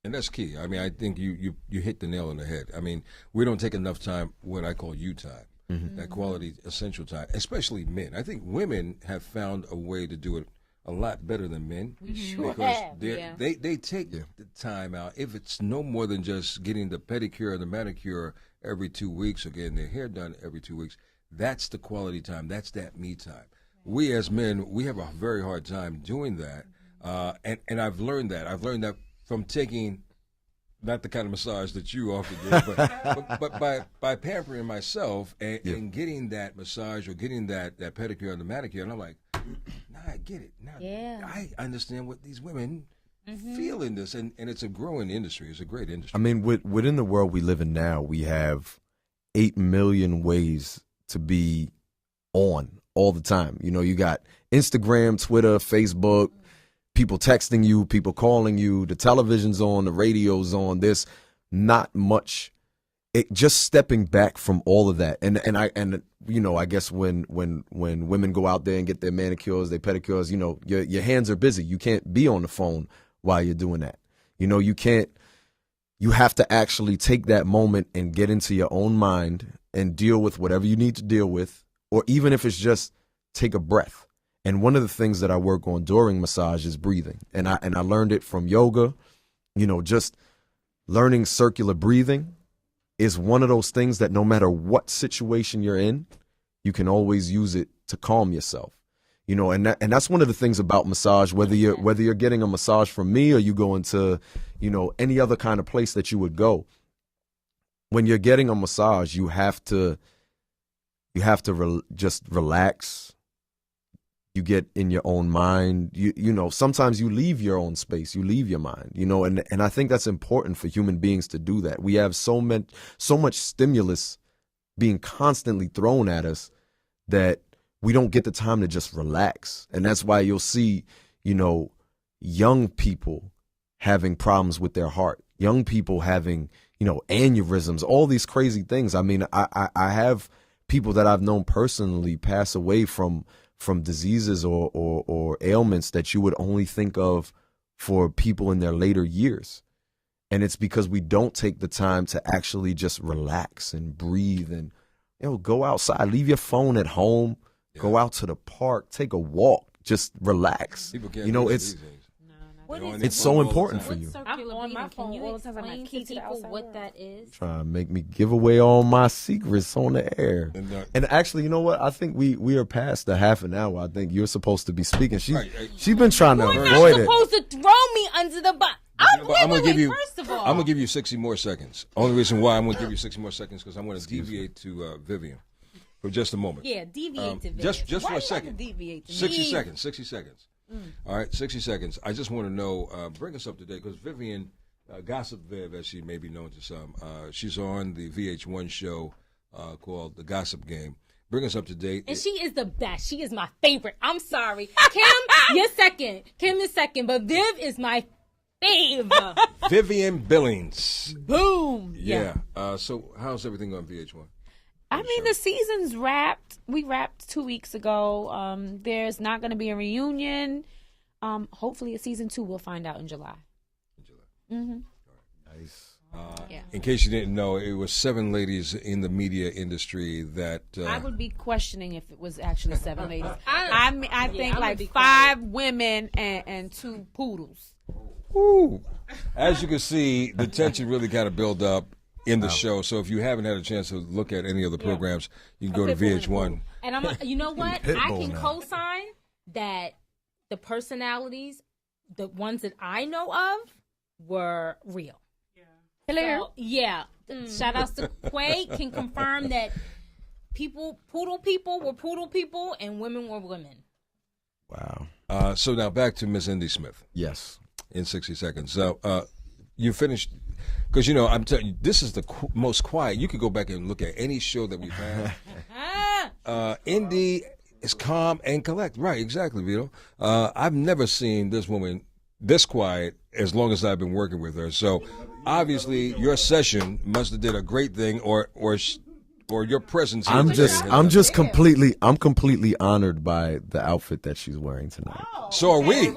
And that's key. I mean, I think you hit the nail on the head. I mean, we don't take enough time, what I call you time, that quality, essential time, especially men. I think women have found a way to do it a lot better than men. We sure because have. they take the time out. If it's no more than just getting the pedicure and the manicure every 2 weeks or getting their hair done every 2 weeks, that's the quality time. That's that me time. We as men, we have a very hard time doing that. And I've learned that. I've learned that from taking, not the kind of massage that you often give, but by pampering myself and getting that massage or getting that pedicure and the manicure, and I'm like, now I get it. Now I understand what these women feel in this, and it's a growing industry. It's a great industry. I mean, within the world we live in now, we have 8 million ways to be on all the time. You got Instagram, Twitter, Facebook, people texting you, people calling you, the television's on, the radio's on. There's not much. it just stepping back from all of that. And I guess when women go out there and get their manicures, their pedicures, your hands are busy. You can't be on the phone while you're doing that. You have to actually take that moment and get into your own mind and deal with whatever you need to deal with, or even if it's just take a breath. And one of the things that I work on during massage is breathing. And I learned it from yoga. Just learning circular breathing is one of those things that no matter what situation you're in, you can always use it to calm yourself. And that's one of the things about massage, whether you're getting a massage from me or you go into, any other kind of place that you would go. When you're getting a massage, you have to just relax. You get in your own mind. Sometimes you leave your own space, you leave your mind, and I think that's important for human beings to do that. We have so much stimulus being constantly thrown at us that we don't get the time to just relax. And that's why you'll see, young people having problems with their heart, young people having, aneurysms, all these crazy things. I mean, I have people that I've known personally pass away from diseases or ailments that you would only think of for people in their later years. And it's because we don't take the time to actually just relax and breathe and, go outside, leave your phone at home. Yeah. Go out to the park, take a walk, just relax. People can't it's so important for you. I'm on my phone. Can you explain to people what that is? Trying to make me give away all my secrets on the air. And actually, you know what? I think we are past the half an hour. I think you're supposed to be speaking. She's been trying to avoid it. You're not supposed to throw me under the bus. I'm gonna give you 60 more seconds. Only reason why I'm gonna give you 60 more seconds because I'm gonna deviate to Vivian. For just a moment. Yeah, deviate to Vivian. Just for a second. 60 seconds. 60 seconds. All right, 60 seconds. I just want to know, bring us up to date, because Vivian, Gossip Viv, as she may be known to some, she's on the VH1 show called The Gossip Game. Bring us up to date. And she is the best. She is my favorite. I'm sorry. Kim, you're second. Kim is second, but Viv is my fave. Vivian Billings. Boom. Yeah. So how's everything on VH1? I mean, the season's wrapped. We wrapped 2 weeks ago. There's not going to be a reunion. Hopefully a season 2 we'll find out in July. Mm-hmm. Nice. In case you didn't know, it was 7 ladies in the media industry that... I would be questioning if it was actually 7 ladies. I think like 5 women and 2 poodles. Ooh. As you can see, the tension really kind of built up in the show. So if you haven't had a chance to look at any of the programs, you can go to VH1. And you know what? I can co-sign that the personalities, the ones that I know of, were real. Hello. So, shout outs to Quay, can confirm that poodle people were poodle people and women were women. Wow. So now back to Miss Indy Smith. Yes. In 60 seconds. So you finished, because, I'm telling you, this is the most quiet. You could go back and look at any show that we've had. Indy is calm and collect. Right, exactly, Vito. I've never seen this woman this quiet as long as I've been working with her. So obviously your session must have did a great thing, or your presence. I'm completely honored by the outfit that she's wearing tonight. Oh, so are we.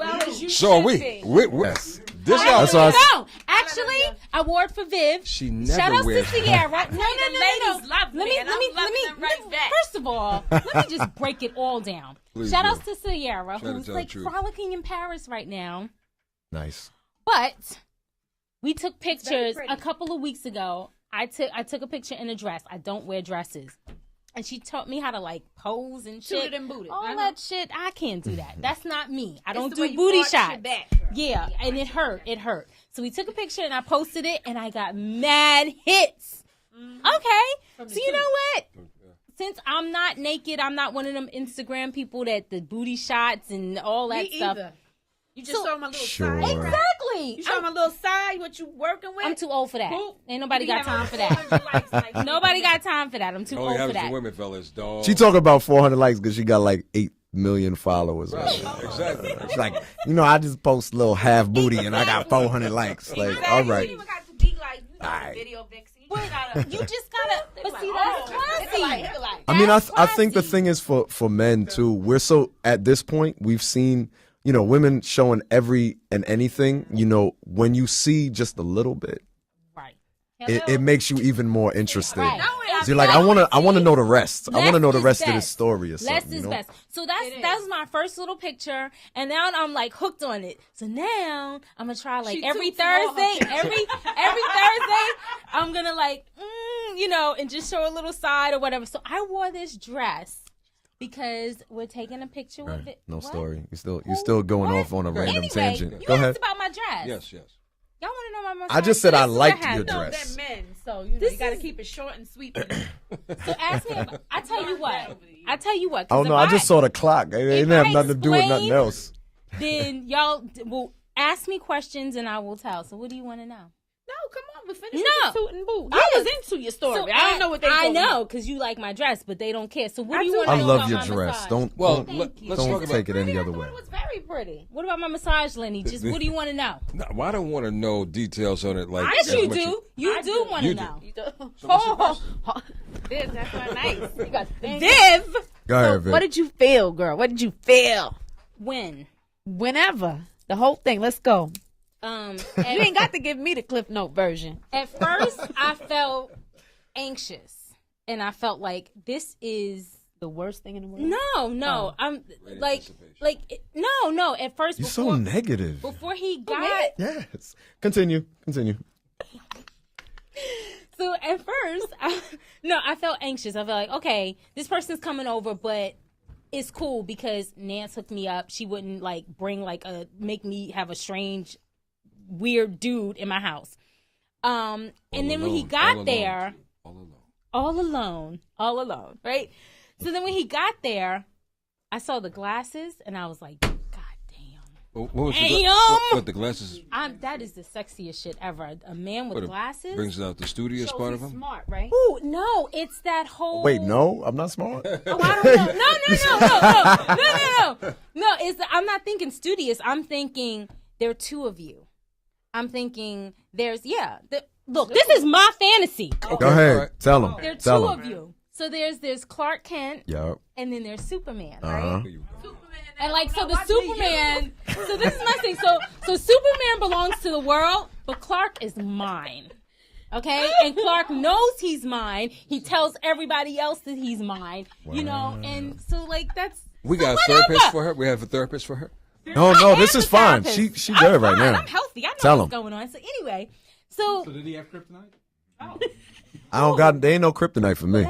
So are we. Yes. This outfit. No, actually, award for Viv. She never Shout out wears. to Sierra. No. Ladies love me. Let me. First of all, let me just break it all down. Shout outs to Sierra, who's like frolicking in Paris right now. Nice. But we took pictures a couple of weeks ago. I took a picture in a dress. I don't wear dresses. And she taught me how to like pose and shit. Shoot it and boot it. All that shit. I can't do that. That's not me. I don't do booty shots. Yeah, and it hurt. So we took a picture and I posted it and I got mad hits. Mm-hmm. Okay. So you know what? Since I'm not naked, I'm not one of them Instagram people that the booty shots and all that stuff. Either. You just saw my little side. Exactly. You saw my little side, what you working with? I'm too old for that. Ain't nobody got time for that. Nobody got time for that. I'm too old for that. Women, fellas, dog. She talk about 400 likes because she got like 8 million followers. Right. Exactly. It's like, I just post a little half booty and I got 400 likes. Like, all right. You even got to be like, video vixen. You just gotta. But see, that's classy. I mean, I think the thing is for men too. We're so at this point we've seen women showing every and anything. When you see just a little bit, right, it makes you even more interested. Right. So you're like, I want to know the rest. I want to know the rest of the story or something. Less is best. So that's my first little picture, and now I'm like hooked on it. So now I'm gonna try like every Thursday, every Thursday, I'm gonna like, and just show a little side or whatever. So I wore this dress because we're taking a picture with it. No story. You're still going off on a random tangent. Go ahead. Asked about my dress. Yes. Y'all want to know about my I just said I liked your dress. They're men, so you got to keep it short and sweet. So ask me. I tell you what. Oh no, I just saw the clock. It didn't have nothing to do with nothing else. Then y'all will ask me questions and I will tell. So what do you want to know? No, come on, we finished with the toot and boo. I was into your story. So I don't know what they told I know, because you like my dress, but they don't care. So what do you want to I know love about your my dress. massage? Let's talk about take it any other way. It was very pretty. What about my massage, Lenny? Just what do you want to know? No, I don't want to know details on it. Like Yes, you do. You do want to know. You do. Viv, that's not nice. You got Viv. Go ahead, Viv. What did you feel, girl? What did you feel? Whenever. The whole thing. Let's go. You You ain't got to give me the Cliff Note version. At first, I felt anxious, and I felt like this is The worst thing in the world? no. I'm like no. At first, You're so negative. before he got Yes. Continue. So at first, I felt anxious. I felt like, okay, this person's coming over, but it's cool because Nance hooked me up. She wouldn't like bring make me have a strange, weird dude in my house. And then when he got there, all alone, right? So then when he got there, I saw the glasses and I was like, God damn. What was the glasses? That is the sexiest shit ever. A man with glasses brings out the studious part of him. Smart, right? Ooh, no, it's that whole. Wait, no, I'm not smart. Oh, I don't know. No. I'm not thinking studious. I'm thinking there are two of you. I'm thinking look, this is my fantasy. Okay. Go ahead, right. tell him. There are two of you. So there's Clark Kent, and then there's Superman, right? And like, so the Superman. So this is my thing. So Superman belongs to the world, but Clark is mine. Okay, and Clark knows he's mine. He tells everybody else that he's mine. Wow. And so like that's. We got a therapist for her. We have a therapist for her. No, this is fine. She good right now. I'm healthy. I know Tell what's him. going on. So anyway, so did he have kryptonite? Oh. I don't got. There ain't no kryptonite for me.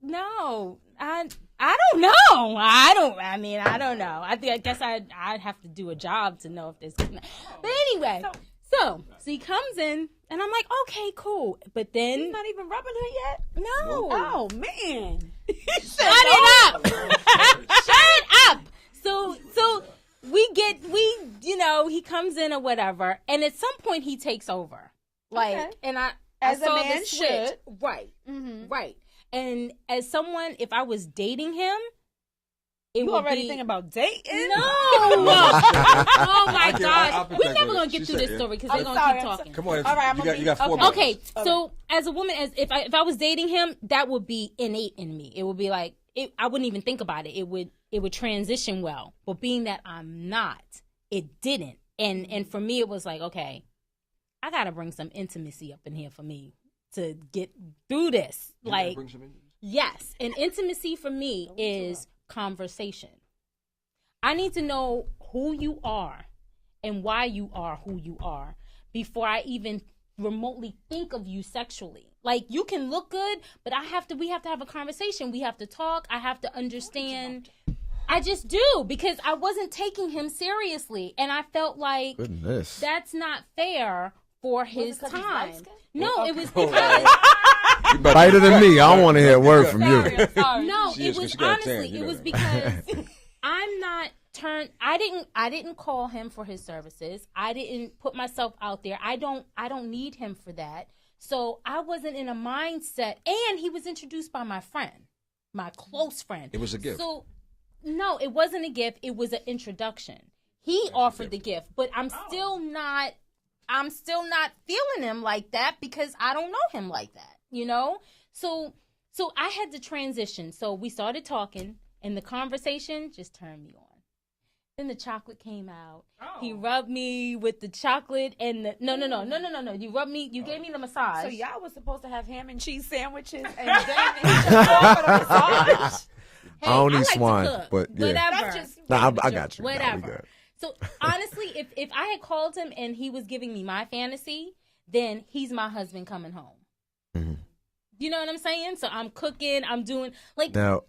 No, I don't know. I don't know. I guess I'd have to do a job to know if there's. But anyway, so he comes in, and I'm like, okay, cool. But then He's not even rubbing her yet? no. Oh, man. Shut it up. Shut up. So he comes in or whatever, and at some point he takes over. Like, Okay. and I As a saw man the switch. should. Right. Mm-hmm. Right. And as someone, if I was dating him, it You would already be... thinking about dating? No. Oh my God. We're never that. gonna get She through said this it. story because they're gonna sorry, keep I'm talking. Come on, All right, you got 4 minutes. Okay, so as a woman, if I was dating him, that would be innate in me. It would be like I wouldn't even think about it. It would transition well. But being that I'm not, it didn't. And for me, it was like, okay, I gotta bring some intimacy up in here for me to get through this. Like, yes, and intimacy for me is conversation. I need to know who you are and why you are who you are before I even remotely think of you sexually. Like, you can look good, but we have to have a conversation. We have to talk. I have to understand. I just do, because I wasn't taking him seriously. And I felt like that's not fair for his time. No, it was because... Lighter than me. I don't want to hear a word from you. No, it was honestly, it was because I'm not turned. I didn't call him for his services. I didn't put myself out there. I don't need him for that. So I wasn't in a mindset. And he was introduced by my friend, my close friend. It was a gift. So no, it wasn't a gift. It was an introduction. He offered the gift, but I'm still not feeling him like that because I don't know him like that. you know? So I had to transition. So we started talking, and the conversation just turned me on. Then the chocolate came out. Oh. He rubbed me with the chocolate and the no. You rubbed me. You gave me the massage. So y'all was supposed to have ham and cheese sandwiches, and then he took over the massage. Hey, I don't eat swine, but yeah. Whatever. I got you. Whatever. So honestly, if I had called him and he was giving me my fantasy, then he's my husband coming home. Mm-hmm. You know what I'm saying? So I'm cooking. I'm doing like now.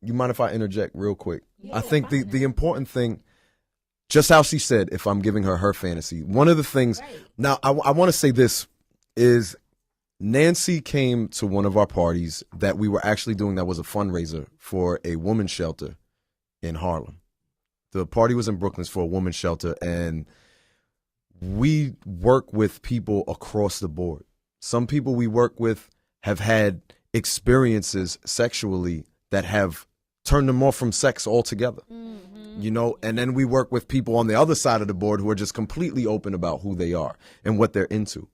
You mind if I interject real quick? Yeah, I think the important thing, just how she said, if I'm giving her fantasy, one of the things, right. Now I want to say this, is Nancy came to one of our parties that we were actually doing that was a fundraiser for a women's shelter in Harlem. The party was in Brooklyn for a women's shelter, and we work with people across the board. Some people we work with have had experiences sexually that have turned them off from sex altogether, you know, and then we work with people on the other side of the board who are just completely open about who they are and what they're into.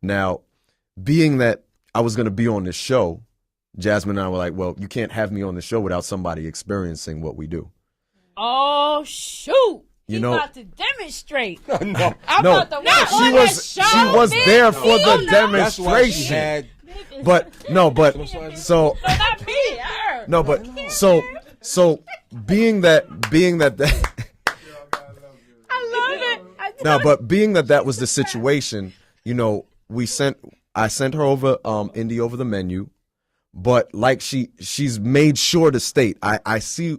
Now, being that I was going to be on this show, Jasmine and I were like, well, you can't have me on the show without somebody experiencing what we do. Oh, shoot. You know, about to demonstrate. She was there for the demonstration. So being that I love it. No, but being that was the situation, you know, I sent her over Indy over the menu, but like she's made sure to state, I see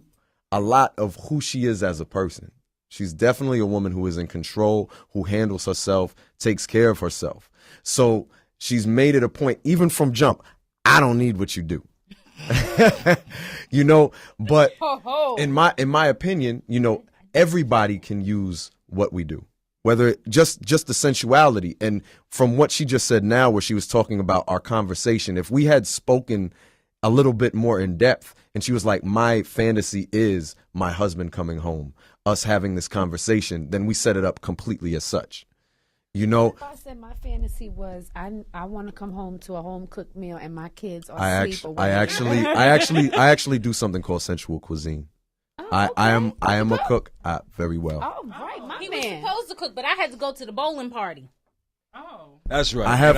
a lot of who she is as a person. She's definitely a woman who is in control, who handles herself, takes care of herself. So she's made it a point, even from jump, I don't need what you do. You know, but in my opinion, you know, everybody can use what we do, whether just the sensuality. And from what she just said now, where she was talking about our conversation, if we had spoken a little bit more in depth, and she was like, my fantasy is my husband coming home, us having this conversation, then we set it up completely as such. You know, if I said my fantasy was I want to come home to a home cooked meal and my kids are asleep. I actually do something called sensual cuisine. Oh, okay. I am a cook very well. Oh, right, my he man. was supposed to cook, but I had to go to the bowling party. Oh, that's right. I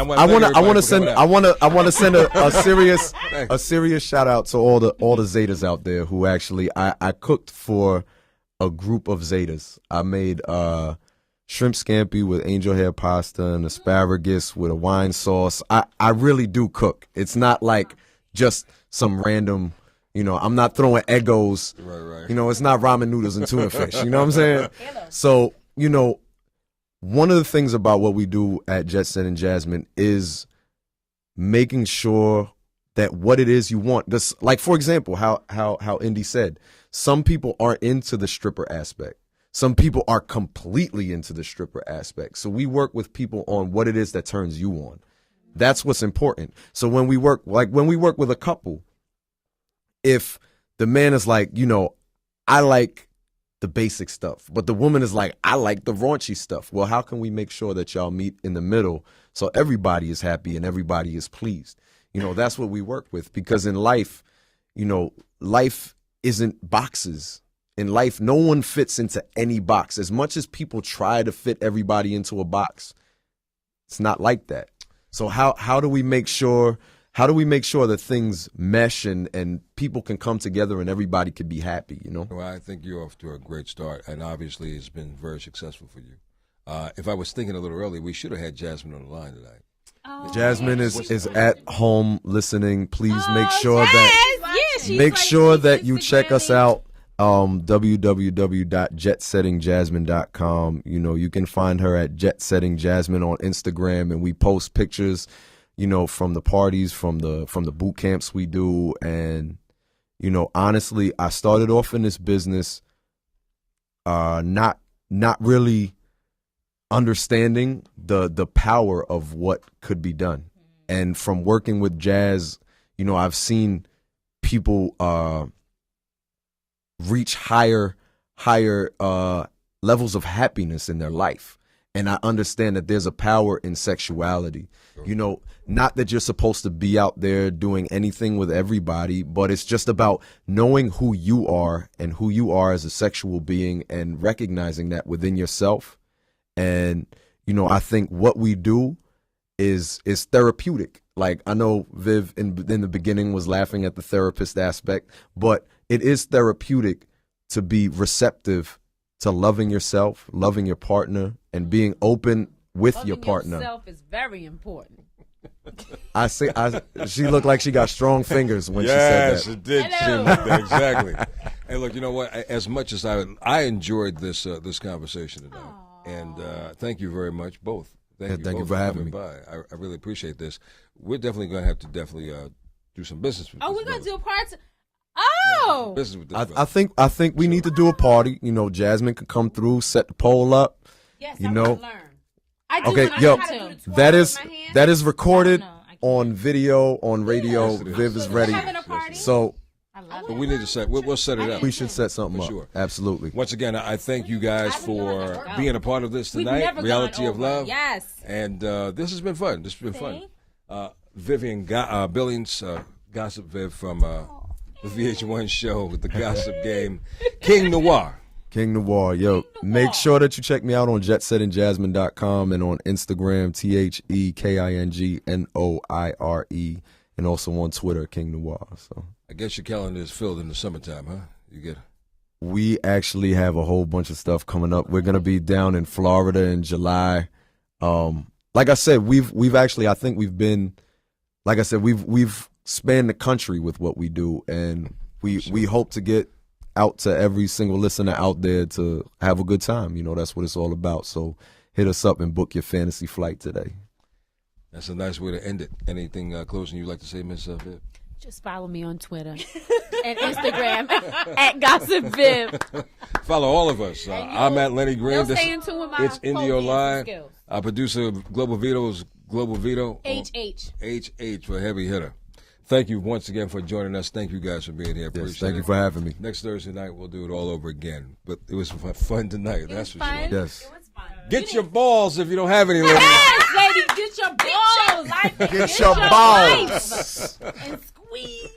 want to send a serious shout out to all the Zetas out there who actually I cooked for a group of Zetas. I made shrimp scampi with angel hair pasta and asparagus with a wine sauce. I really do cook. It's not like just some random, you know, I'm not throwing Eggos. Right. You know, it's not ramen noodles and tuna fish. You know what I'm saying? So, you know, one of the things about what we do at Jet Set and Jasmine is making sure that what it is you want. This, like, for example, how Indy said, some people aren't into the stripper aspect. Some people are completely into the stripper aspect. So we work with people on what it is that turns you on. That's what's important. So when we work with a couple, if the man is like, you know, I like the basic stuff, but the woman is like, I like the raunchy stuff. Well, how can we make sure that y'all meet in the middle so everybody is happy and everybody is pleased? You know, that's what we work with, because in life, you know, life isn't boxes. In life, no one fits into any box. As much as people try to fit everybody into a box, it's not like that. So how do we make sure that things mesh and people can come together and everybody can be happy, you know? Well, I think you're off to a great start, and obviously it's been very successful for you. If I was thinking a little early, we should have had Jasmine on the line tonight. Oh, Jasmine is at home listening. Please make sure that you check us out. www.jetsettingjasmine.com. You know, you can find her at jetsettingjasmine on Instagram, and we post pictures, you know, from the parties, from the boot camps we do. And, you know, honestly, I started off in this business not really understanding the power of what could be done. And from working with Jazz, you know, I've seen people reach higher levels of happiness in their life. And I understand that there's a power in sexuality. Sure. You know, not that you're supposed to be out there doing anything with everybody, but it's just about knowing who you are and who you are as a sexual being and recognizing that within yourself. And, I think what we do is therapeutic. Like, I know Viv in the beginning was laughing at the therapist aspect, but it is therapeutic to be receptive to loving yourself, loving your partner, and being open with your partner. Loving yourself is very important. She looked like she got strong fingers when she said that. Yes, it did seem like that, exactly. Hey, look, you know what? As much as I enjoyed this conversation tonight, and thank you very much, both. Thank you for having me. By. I really appreciate this. We're definitely going to have to do some business with this. We're going to do a part. Oh, business with this. I think we need to do a party. Jasmine could come through, set the pole up. Yes, I want to learn. That is recorded on video, on radio. Yes, Viv is ready. So but we need to set. We'll set it up. We should set something up. Sure. Absolutely. Once again, I thank you guys for being a part of this tonight. Reality of Love. Yes. And this has been fun. Fun. Vivian Billings, Gossip Viv from the VH1 show with the Gossip Game, King Noir. King Noir, yo. Make sure that you check me out on jetsetandjasmine.com and on Instagram, TheKingNoire, and also on Twitter, King Noir. So I guess your calendar is filled in the summertime, huh? We actually have a whole bunch of stuff coming up. We're gonna be down in Florida in July. Like I said, we've spanned the country with what we do, and we hope to get out to every single listener out there to have a good time. That's what it's all about. So hit us up and book your fantasy flight today. That's a nice way to end it. Anything closing you'd like to say, Miss Viv? Just follow me on Twitter and Instagram at Gossip Viv. Follow all of us. I'm at Lenny Green. It's Indy Online. Our producer, Global Vito's Global Vito. HH for Heavy Hitter. Thank you once again for joining us. Thank you guys for being here. Yes, thank you for having me. Next Thursday night, we'll do it all over again. But it was fun tonight. That's for sure. Yes. It was fun. Get your balls if you don't have any, ladies. Yes, ladies, get your balls. Get your balls. And squeeze.